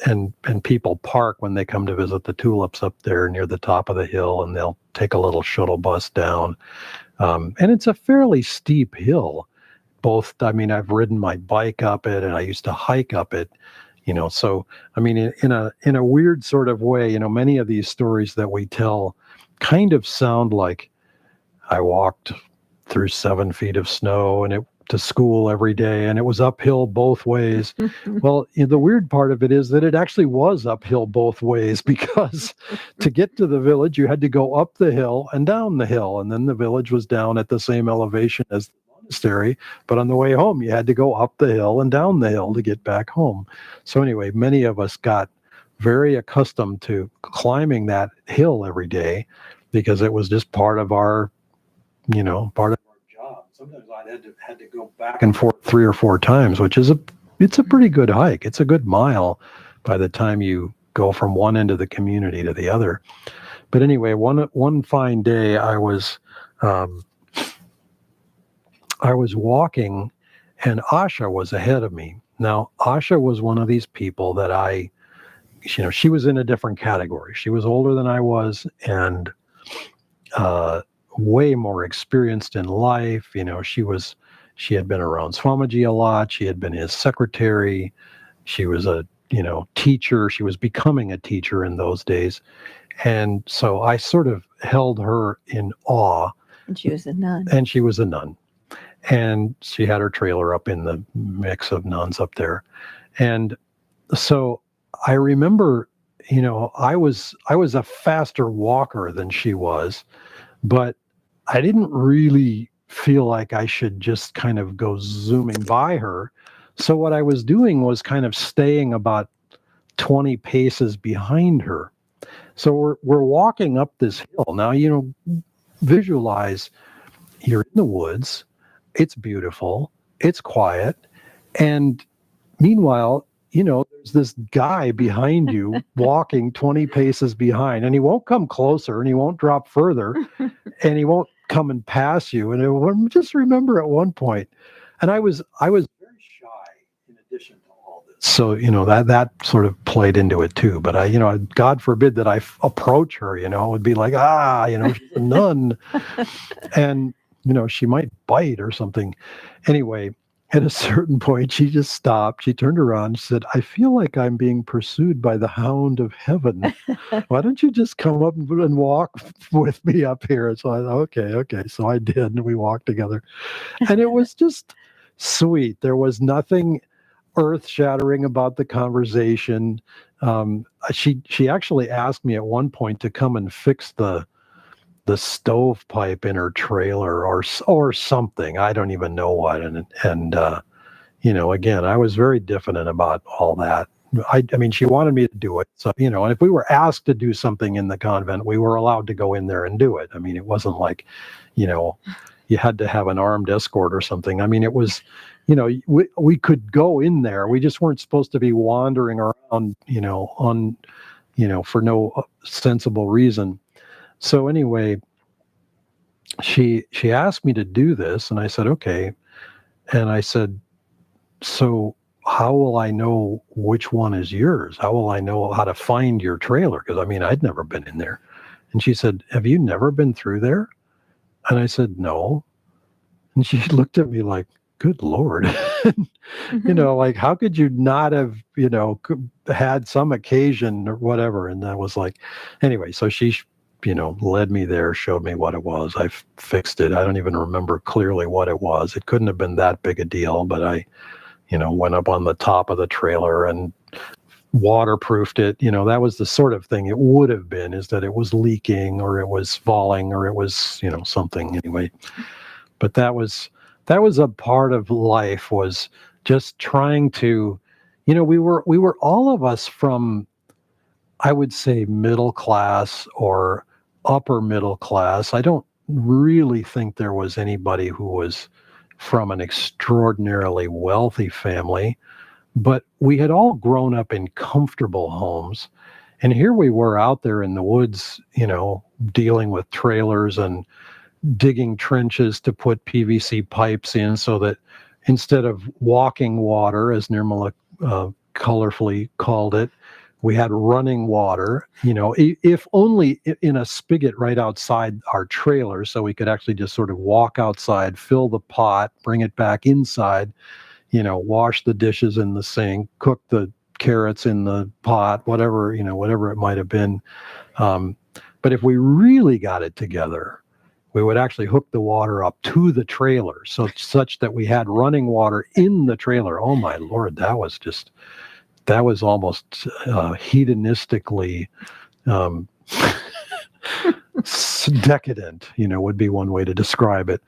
And people park when they come to visit the tulips up there near the top of the hill, and they'll take a little shuttle bus down. And it's a fairly steep hill. I've ridden my bike up it, and I used to hike up it. So in a weird sort of way, many of these stories that we tell kind of sound like I walked through 7 feet of snow and to school every day, and it was uphill both ways. Well, the weird part of it is that it actually was uphill both ways, because to get to the village, you had to go up the hill and down the hill, and then the village was down at the same elevation as the monastery. But on the way home, you had to go up the hill and down the hill to get back home. So anyway, many of us got very accustomed to climbing that hill every day, because it was just part of our job. Sometimes I had to go back and forth 3 or 4 times, which is it's a pretty good hike. It's a good mile by the time you go from one end of the community to the other. But anyway, one fine day, I was walking, and Asha was ahead of me. Now, Asha was one of these people that she was in a different category. She was older than I was, and way more experienced in life. She had been around Swamiji a lot. She had been his secretary. She was a teacher. She was becoming a teacher in those days. And so I sort of held her in awe. And she was a nun. And she was a nun. And she had her trailer up in the mix of nuns up there. And so I remember, I was a faster walker than she was, but I didn't really feel like I should just kind of go zooming by her. So what I was doing was kind of staying about 20 paces behind her. So we're walking up this hill. Now, visualize you're in the woods. It's beautiful. It's quiet. And meanwhile, there's this guy behind you walking 20 paces behind, and he won't come closer and he won't drop further and he won't come and pass you. And I just remember at one point, and I was very shy in addition to all this. So, that sort of played into it too. But God forbid that I approach her, it would be like, she's a nun and, she might bite or something. Anyway, at a certain point, she just stopped. She turned around and said, I feel like I'm being pursued by the hound of heaven. Why don't you just come up and walk with me up here? So I thought, okay. So I did, and we walked together. And it was just sweet. There was nothing earth-shattering about the conversation. She actually asked me at one point to come and fix the stovepipe in her trailer or something. I don't even know what. And again, I was very diffident about all that. I mean, she wanted me to do it. So, and if we were asked to do something in the convent, we were allowed to go in there and do it. I mean, it wasn't like, you had to have an armed escort or something. I mean, it was, we could go in there. We just weren't supposed to be wandering around, for no sensible reason. So anyway, she asked me to do this, and I said, okay. And I said, so how will I know which one is yours? How will I know how to find your trailer? Because, I mean, I'd never been in there. And she said, have you never been through there? And I said, no. And she looked at me like, good Lord. Like, how could you not have, had some occasion or whatever? And that was like, anyway, so she led me there, showed me what it was. I fixed it. I don't even remember clearly what it was. It couldn't have been that big a deal, but I, went up on the top of the trailer and waterproofed it. That was the sort of thing it would have been, is that it was leaking or it was falling or it was, something anyway. But that was a part of life, was just trying to, we were all of us from, I would say, middle class or upper middle class. I don't really think there was anybody who was from an extraordinarily wealthy family, but we had all grown up in comfortable homes. And here we were out there in the woods, dealing with trailers and digging trenches to put PVC pipes in so that instead of walking water, as Nirmala colorfully called it, we had running water, if only in a spigot right outside our trailer, so we could actually just sort of walk outside, fill the pot, bring it back inside, wash the dishes in the sink, cook the carrots in the pot, whatever it might have been. But if we really got it together, we would actually hook the water up to the trailer, such that we had running water in the trailer. Oh my Lord, that was almost hedonistically decadent, would be one way to describe it.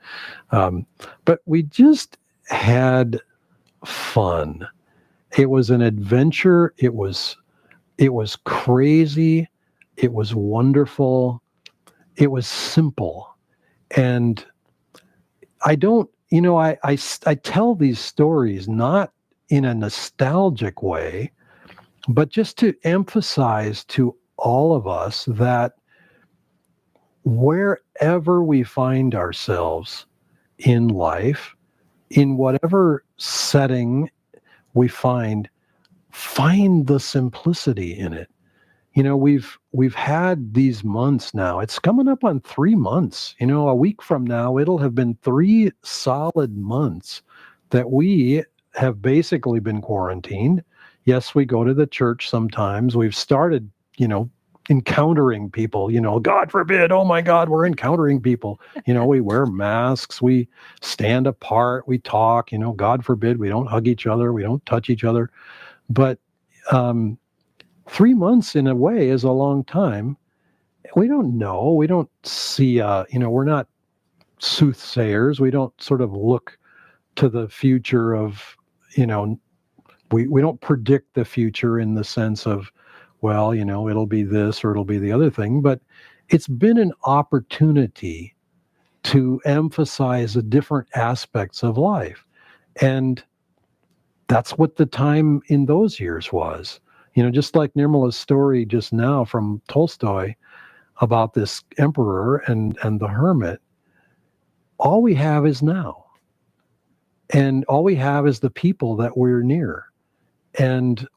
But we just had fun. It was an adventure. It was crazy. It was wonderful. It was simple. And I don't, I tell these stories not in a nostalgic way, but just to emphasize to all of us that wherever we find ourselves in life, in whatever setting we find the simplicity in it. We've had these months now. It's coming up on 3 months. A week from now, it'll have been 3 solid months that we have basically been quarantined. Yes, we go to the church sometimes. We've started, encountering people, God forbid, oh my God, we're encountering people. We wear masks, we stand apart, we talk, God forbid, we don't hug each other, we don't touch each other. But 3 months in a way is a long time. We don't know. We don't see, we're not soothsayers. We don't sort of look to the future of, you know, we don't predict the future in the sense of, well, it'll be this or it'll be the other thing. But it's been an opportunity to emphasize the different aspects of life. And that's what the time in those years was. Just like Nirmala's story just now from Tolstoy about this emperor and the hermit, all we have is now. And all we have is the people that we're near.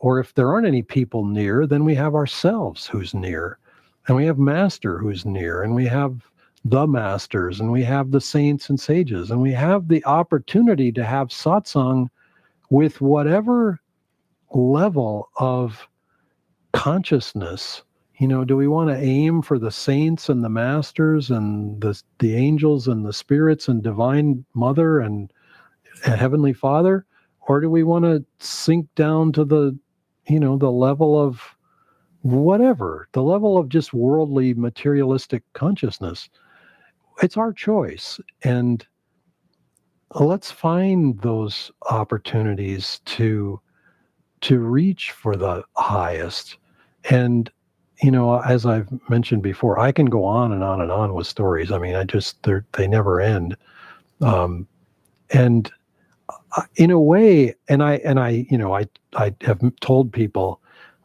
Or if there aren't any people near, then we have ourselves who's near. And we have Master who's near. And we have the masters. And we have the saints and sages. And we have the opportunity to have satsang with whatever level of consciousness. Do we want to aim for the saints and the masters and the angels and the spirits and divine mother and heavenly father, or do we want to sink down to the level of whatever, the level of just worldly materialistic consciousness? It's our choice, and let's find those opportunities to reach for the highest. And as I've mentioned before, I can go on and on and on with stories. I mean, they never end. And in a way, and I have told people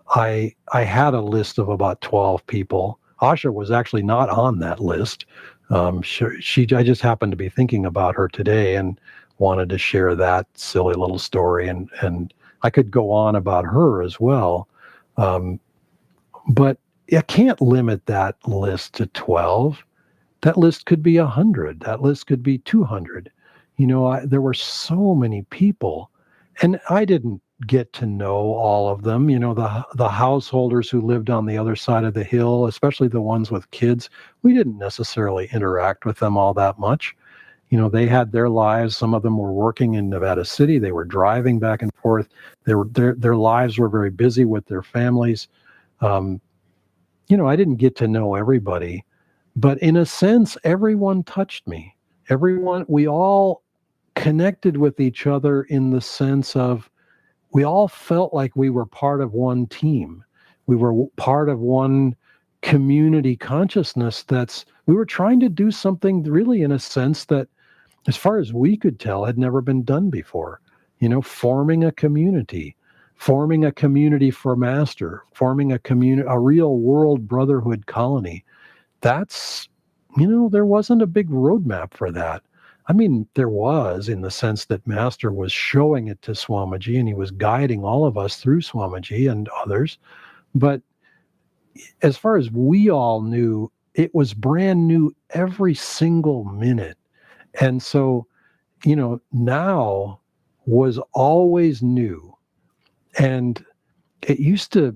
I had a list of about 12 people. Asha was actually not on that list. I just happened to be thinking about her today and wanted to share that silly little story. And I could go on about her as well. But I can't limit that list to 12. That list could be 100. That list could be 200. There were so many people, and I didn't get to know all of them. The householders who lived on the other side of the hill, especially the ones with kids, we didn't necessarily interact with them all that much. They had their lives. Some of them were working in Nevada City. They were driving back and forth. Their lives were very busy with their families. I didn't get to know everybody, but in a sense, everyone touched me. We all connected with each other in the sense of we all felt like we were part of one team. We were part of one community consciousness we were trying to do something really in a sense that, as far as we could tell, had never been done before. Forming a community for Master, forming a real world brotherhood colony. That's, there wasn't a big roadmap for that. I mean, there was, in the sense that Master was showing it to Swamiji and he was guiding all of us through Swamiji and others. But as far as we all knew, it was brand new every single minute. And so, now was always new. And it used to,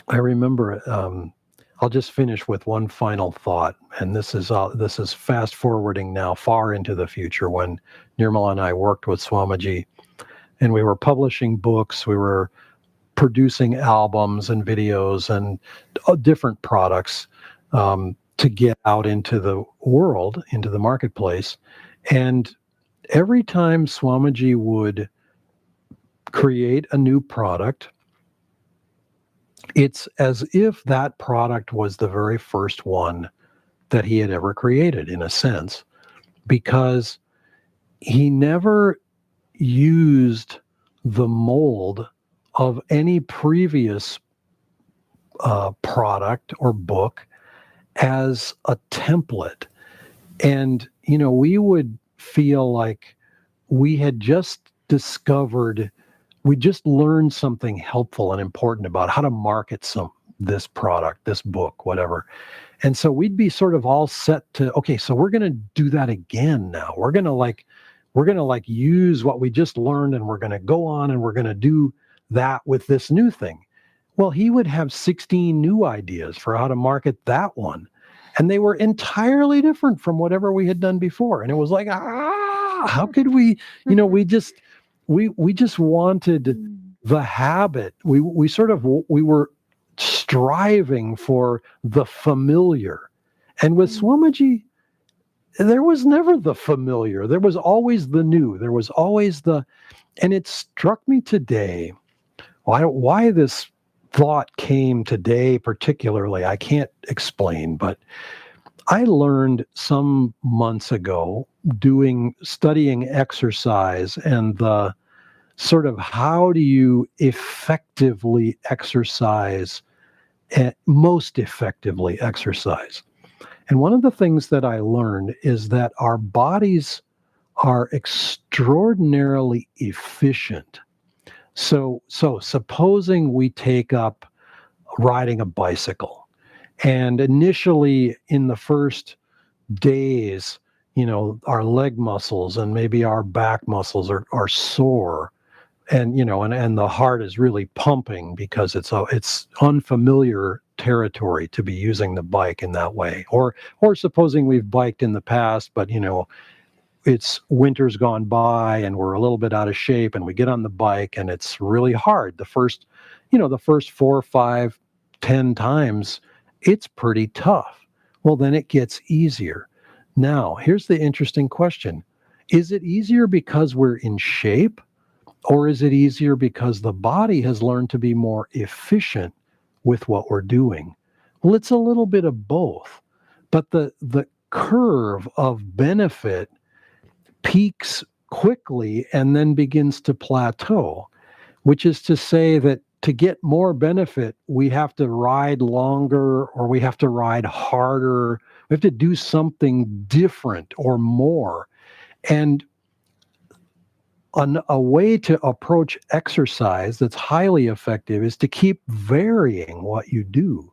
I remember, I'll just finish with one final thought, and this is fast forwarding now far into the future when Nirmala and I worked with Swamiji, and we were publishing books, we were producing albums and videos and different products to get out into the world, into the marketplace. And every time Swamiji would create a new product, it's as if that product was the very first one that he had ever created, in a sense, because he never used the mold of any previous product or book as a template. And, we would feel like we had just we just learned something helpful and important about how to market this product, this book, whatever. And so we'd be sort of all set to, okay, so we're going to do that again now. We're going to use what we just learned, and we're going to go on and we're going to do that with this new thing. Well, he would have 16 new ideas for how to market that one. And they were entirely different from whatever we had done before. And it was like, how could we, we just wanted the habit. We were striving for the familiar. And with Swamiji, there was never the familiar. There was always the new. There was always and it struck me today why this thought came today particularly, I can't explain, but I learned some months ago studying exercise and the sort of how do you effectively exercise, most effectively exercise. And one of the things that I learned is that our bodies are extraordinarily efficient. So supposing we take up riding a bicycle, and initially in the first days, our leg muscles and maybe our back muscles are sore, and and the heart is really pumping because it's unfamiliar territory to be using the bike in that way. Or supposing we've biked in the past, but it's winter's gone by and we're a little bit out of shape, and we get on the bike and it's really hard. The first 4, 5, 10 times, it's pretty tough. Well, then it gets easier. Now, here's the interesting question. Is it easier because we're in shape, or is it easier because the body has learned to be more efficient with what we're doing? Well, it's a little bit of both. But the curve of benefit peaks quickly and then begins to plateau, which is to say that to get more benefit, we have to ride longer, or we have to ride harder. We have to do something different or more. And a way to approach exercise that's highly effective is to keep varying what you do,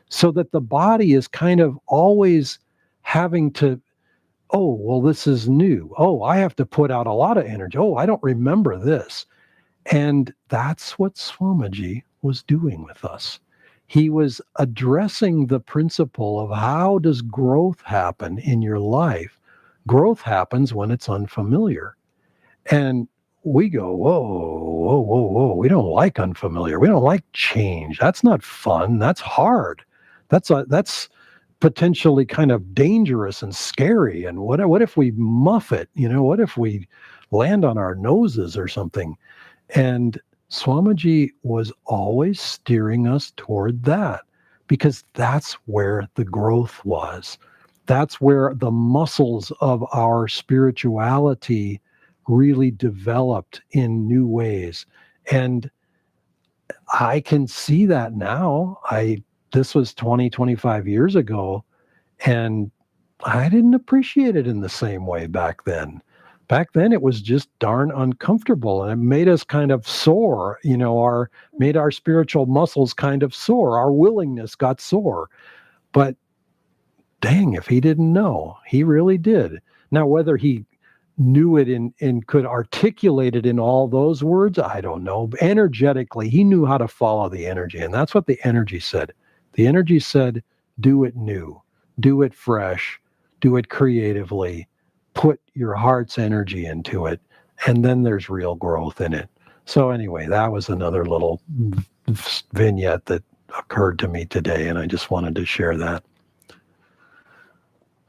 so that the body is kind of always having to, oh, well, this is new. Oh, I have to put out a lot of energy. Oh, I don't remember this. And that's what Swamiji was doing with us. He was addressing the principle of how does growth happen in your life? Growth happens when it's unfamiliar. And we go, whoa, whoa, whoa, whoa. We don't like unfamiliar. We don't like change. That's not fun. That's hard. That's potentially kind of dangerous and scary. And what if we muff it? What if we land on our noses or something? And Swamiji was always steering us toward that, because that's where the growth was. That's where the muscles of our spirituality really developed in new ways. And I can see that now. This was 20, 25 years ago, and I didn't appreciate it in the same way back then. Back then it was just darn uncomfortable, and it made us kind of sore, made our spiritual muscles kind of sore. Our willingness got sore. But dang, if he didn't know, he really did. Now, whether he knew it and could articulate it in all those words, I don't know. But energetically, he knew how to follow the energy. And that's what the energy said. The energy said, do it new, do it fresh, do it creatively, put your heart's energy into it. And then there's real growth in it. So anyway, that was another little vignette that occurred to me today. And I just wanted to share that.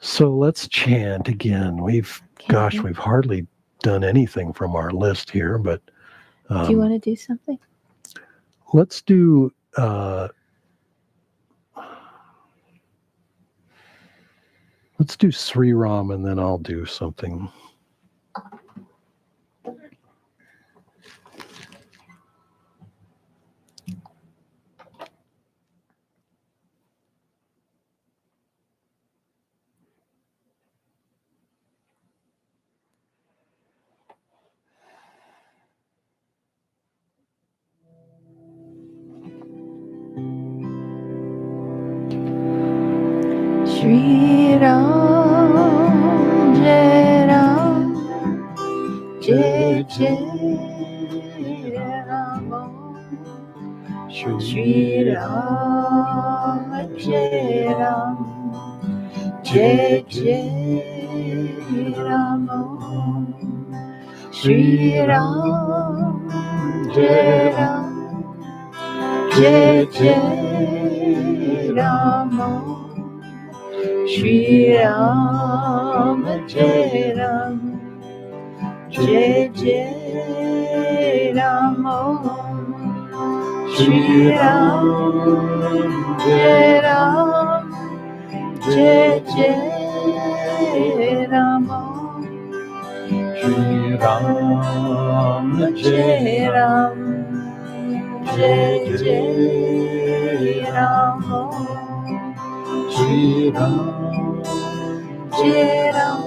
So let's chant again. We've hardly done anything from our list here, but do you want to do something? Let's do Sri Ram, and then I'll do something. Shri Ram, Jai Ram, Jai Jai Ram. Shri Ram, Jai Ram, Jai Jai Ram. Shri Ram, Jai Ram, Jai Jai Ram. Shri Ram, Jai Ram, Jai Jai Ram. Shri Ram, Jai Ram, Jai Jai Ram. Shri Ram, Jai Ram, Jai Jai Ram. Shri Ram, Jai Ram,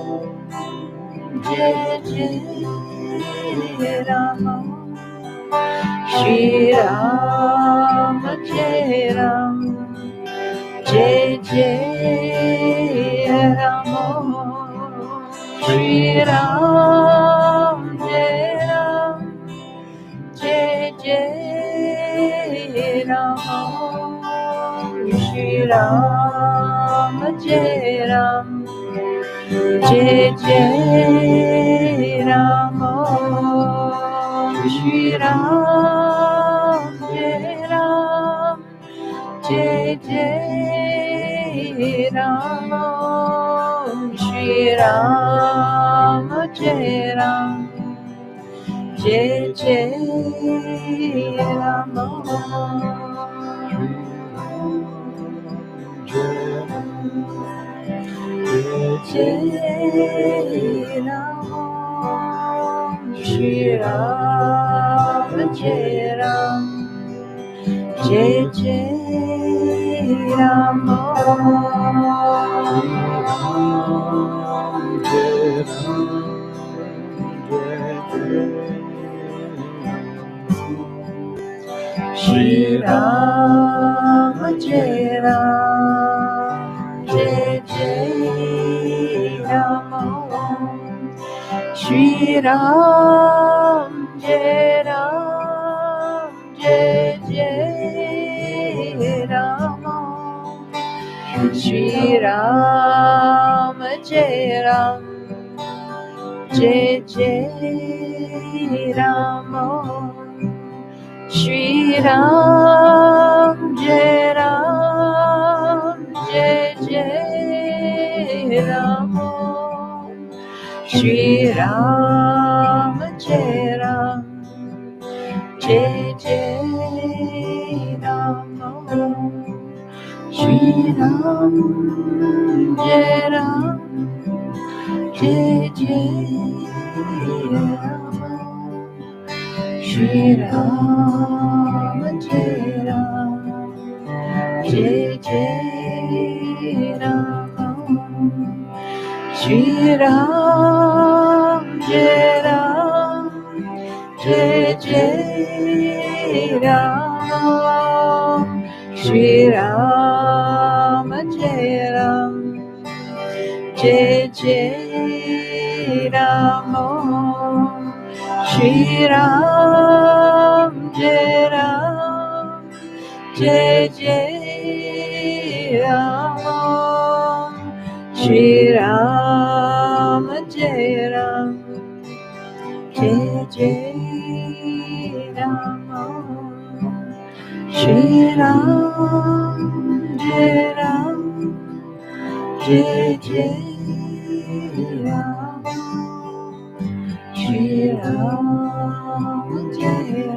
Jai Jai Ram. Shri Ram, Jai Ram, Jai Jai Ram. Shri Ram, Jai Ram, Jai Jai Ram. Shri Ram, Jai Ram, Jai Jai Ram. Shri Ram, Jai Ram, Jai Jai Ram. Shri Ram, Jai Ram, Jai Jai Ram. Jai Ram, Shri Ram, Jai Ram, Jai Jai Ram. Shri Ram, Jai Ram, Jai Jai Ram. Shri Ram, Jai Ram, Jai Jai Ram. Shri Ram, Jai Ram, Jai Jai Ram. Shri Ram, Jai Ram, Jai Jai Ram. Shri Ram, Jai Ram, Jai Jai Ram. Shri Ram, Jai Ram, Jai Jai Ram. Shri Ram, Jai Ram, Jai Jai Ram. Shri Ram, Jai Ram, Jai Jai Ram. Shri Ram, Jai Ram, Jai Jai Ram. Shri Ram, Jai Ram, Jai Jai Ram. Shri Ram, Jai Ram, Jai Jai Ram. Shri Ram, Jai Ram, Jai Jai Ram. Shri Ram, Jai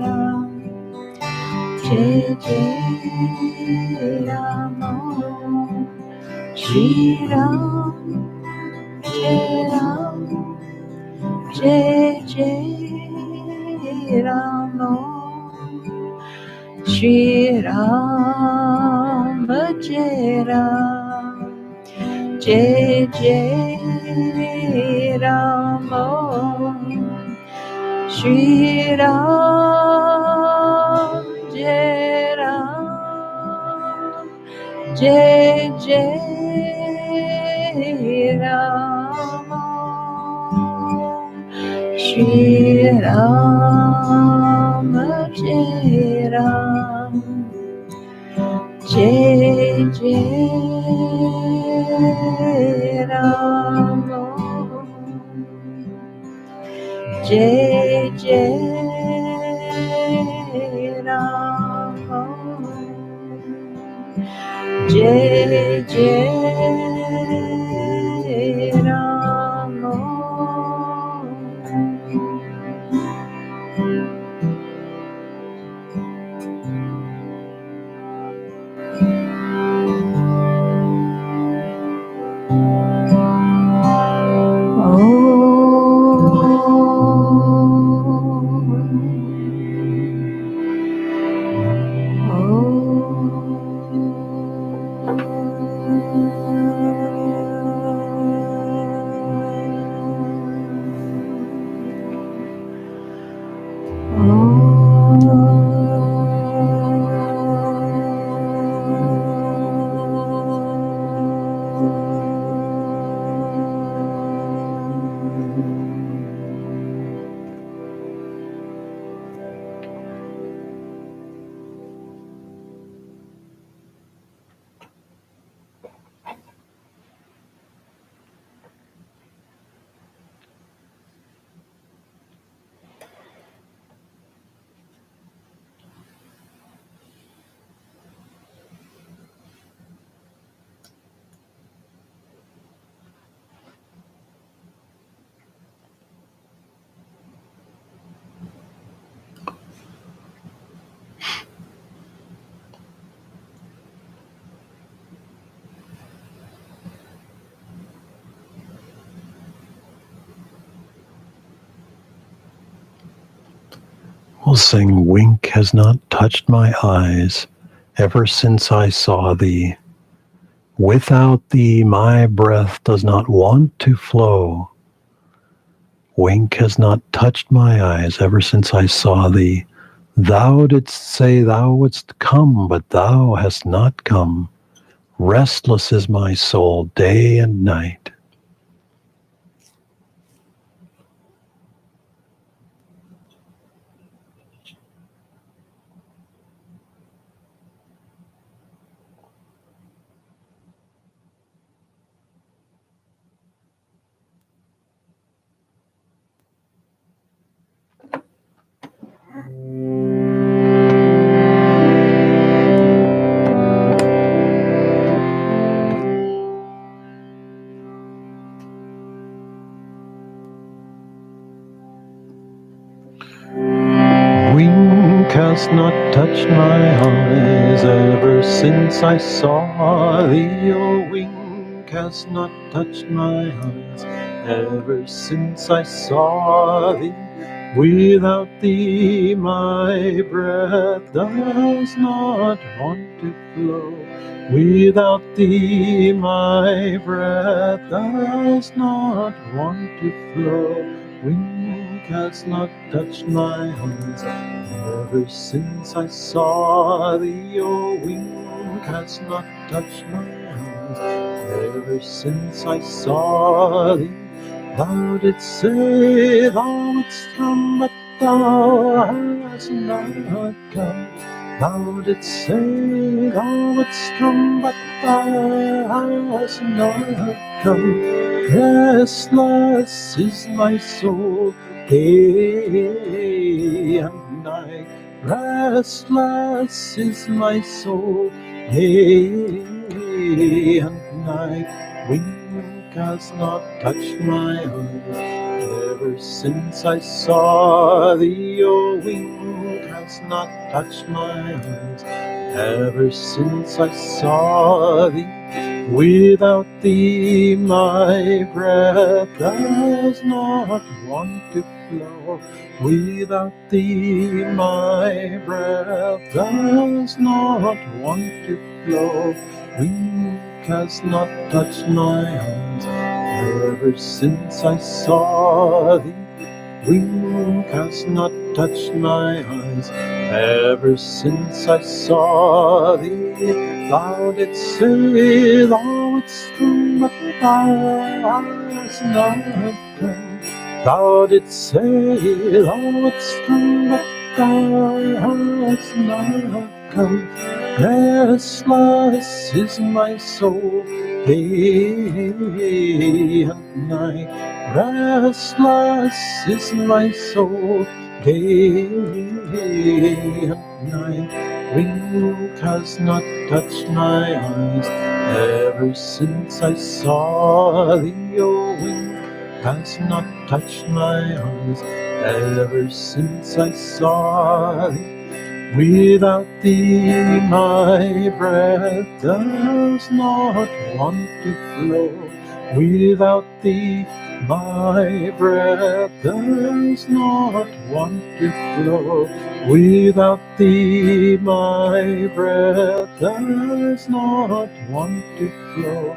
Ram, Jai Jai Ram. Shri Ram, Jai Ram, Jai Jai Ram. Shri Ram, Jai Ram, Jai Jai Ram. Shri Ram, Jai Ram, Jai Jai Ram. Shri Ram, Jai Ram, Jai Jai Rama, Jai Jai Rama, Jai Jai Rama. We'll sing, "Wink has not touched my eyes ever since I saw thee. Without thee my breath does not want to flow. Wink has not touched my eyes ever since I saw thee. Thou didst say thou wouldst come, but thou hast not come. Restless is my soul day and night." Wink has not touched my eyes ever since I saw thee. Oh, wink has not touched my eyes ever since I saw thee. Without thee my breath does not want to flow. Without thee my breath does not want to flow. Wink has not touched my eyes ever since I saw thee. Oh, wink has not touched my eyes ever since I saw thee. Thou didst say thou wouldst come, but thou hast not come. Thou didst say thou wouldst come, but thou hast not come. Restless is my soul day and night. Restless is my soul day and night. Wink has not touched my eyes ever since I saw thee. Oh, wink has not touched my eyes ever since I saw thee. Without thee my breath does not want to flow. Without thee my breath does not want to flow. Wink has not touched my eyes ever since I saw thee. Wink has not touched my eyes ever since I saw thee. Thou didst say thou wouldst come, but thou hast not come. Thou didst say thou wouldst come, but thou hast not come. Restless is my soul, day and night. Restless is my soul, day and night. Wink has not touched my eyes ever since I saw thee. Oh, wink has not touched my eyes ever since I saw thee. Without thee my breath does not want to flow. Without thee my breath does not want to flow. Without thee my breath does not want to flow.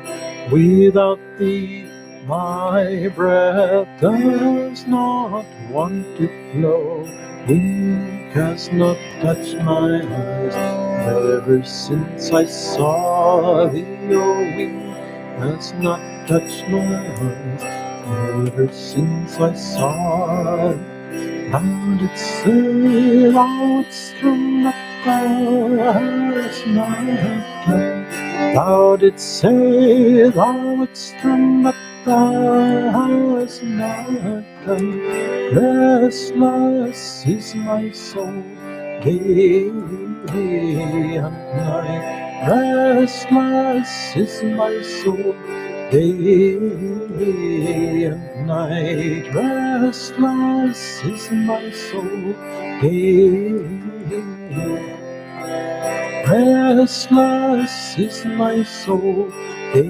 Without thee my breath does not want to flow. Wink has not touched my eyes ever since I saw thee. Oh, wink has not touched my eyes ever since I saw thee. Thou didst say thou wouldst from the hast not done. Thou didst say thou wouldst from the hast not done. Restless is my soul, day and night. Restless is my soul, day and night. Restless is my soul, day and night. Restless is my soul, day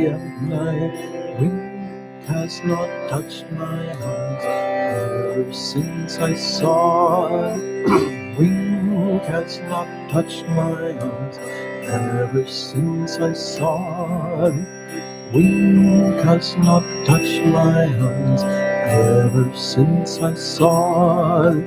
and night. Wink has not touched my eyes ever since I saw thee. Wink has not touched my eyes ever since I saw thee. Wink has not touched my eyes ever since I saw thee.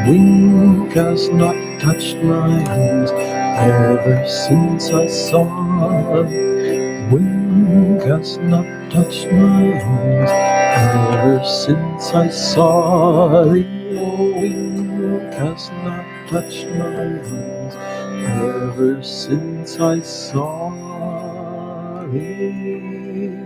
Wink has not touched my eyes ever since I saw thee. Wink has not touched my eyes ever since I saw thee. Oh, wink has not touched my eyes ever since I saw thee.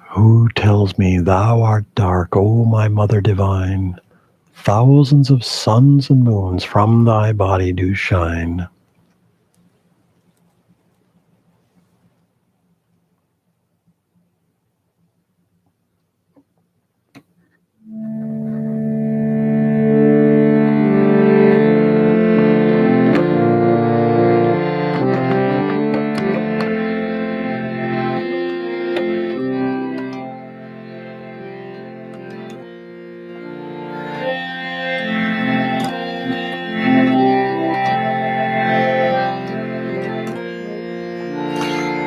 Who tells me thou art dark, O my mother divine? Thousands of suns and moons from thy body do shine.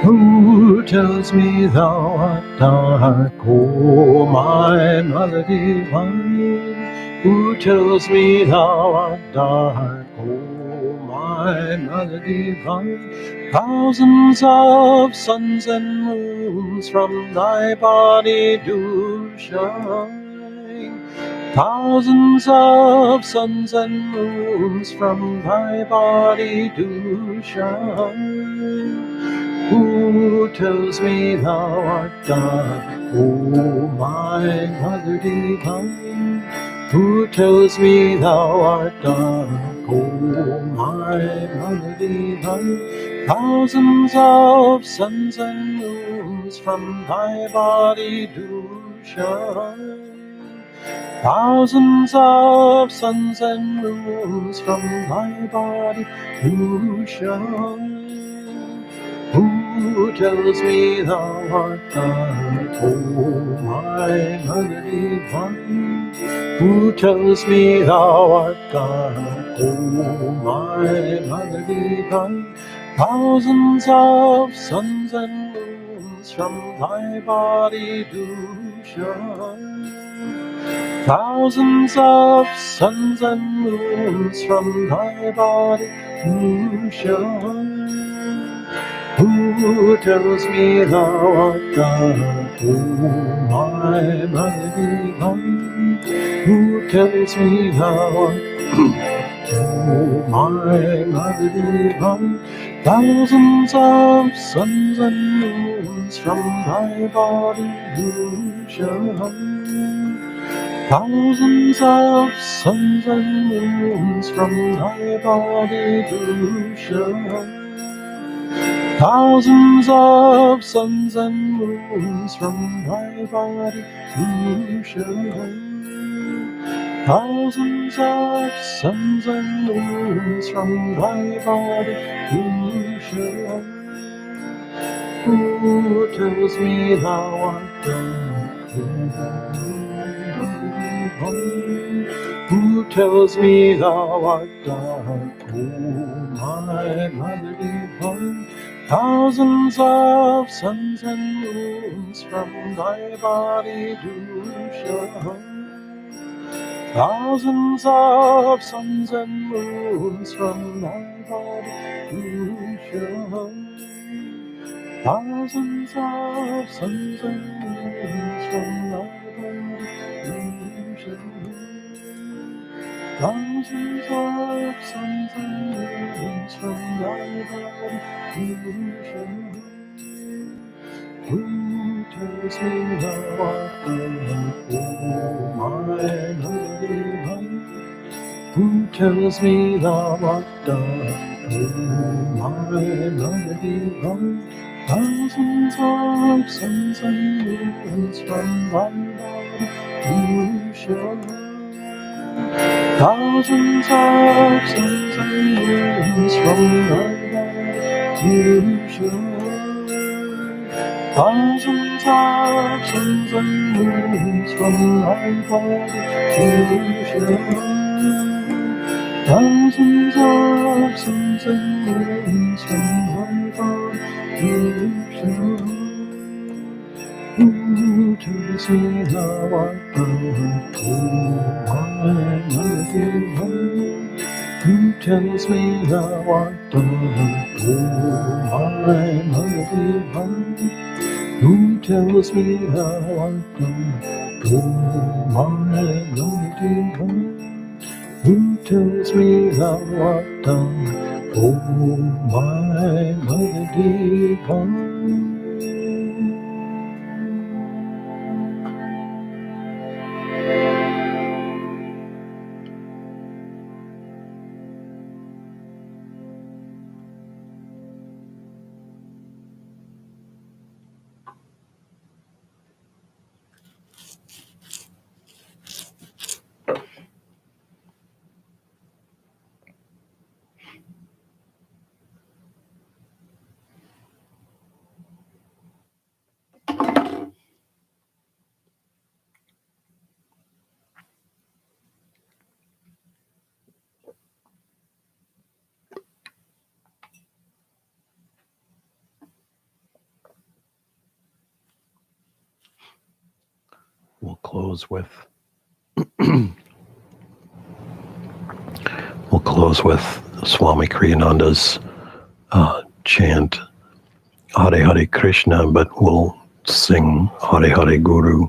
Who tells me thou art dark, O my mother divine? Who tells me thou art dark, O my mother divine? Thousands of suns and moons from thy body do shine. Thousands of suns and moons from thy body do shine. Who tells me thou art dark, O my mother divine? Who tells me thou art dark, O my mother divine? Thousands of suns and moons from thy body do shine. Thousands of suns and moons from thy body do shine. Who tells me thou art dark, O my mother divine? Who tells me thou art God, O my mother divine? Thousands of suns and moons from thy body do shine. Thousands of suns and moons from thy body do shine. Who tells me thou art God, O my mother divine? Who tells me thou art O my mother divine? Thousands of suns and moons from thy body do shine. Thousands of suns and moons from thy body do shine. Thousands of suns and moons from thy body do shine. Thousands of suns and moons from thy body do shine. Who tells me thou art God? Who tells me thou art God, O my mother divine? Thousands of suns and moons from thy body do shine. Thousands of suns and moons from thy body do shine. Thousands of suns and moons from thy body do shine. Thousands of suns and moons from thy body do shine. Who tells me thou art God, O my holy one? Who tells me thou art God, O my melody one? Thousands of suns and moons from thy body do shine. Thousands of suns and moons from thy body do shine. Thousands of suns and moons from thy body do shine. Thousands of suns and moons from thy body do shine. Who tells me thou art God, O my mighty one? Who tells me thou art God, O my mighty one? Who tells me thou art God, O my mighty one? Who tells me thou art God, O my mighty one? We'll close with Swami Kriyananda's chant Hare Hare Krishna, but we'll sing Hare Hare Guru.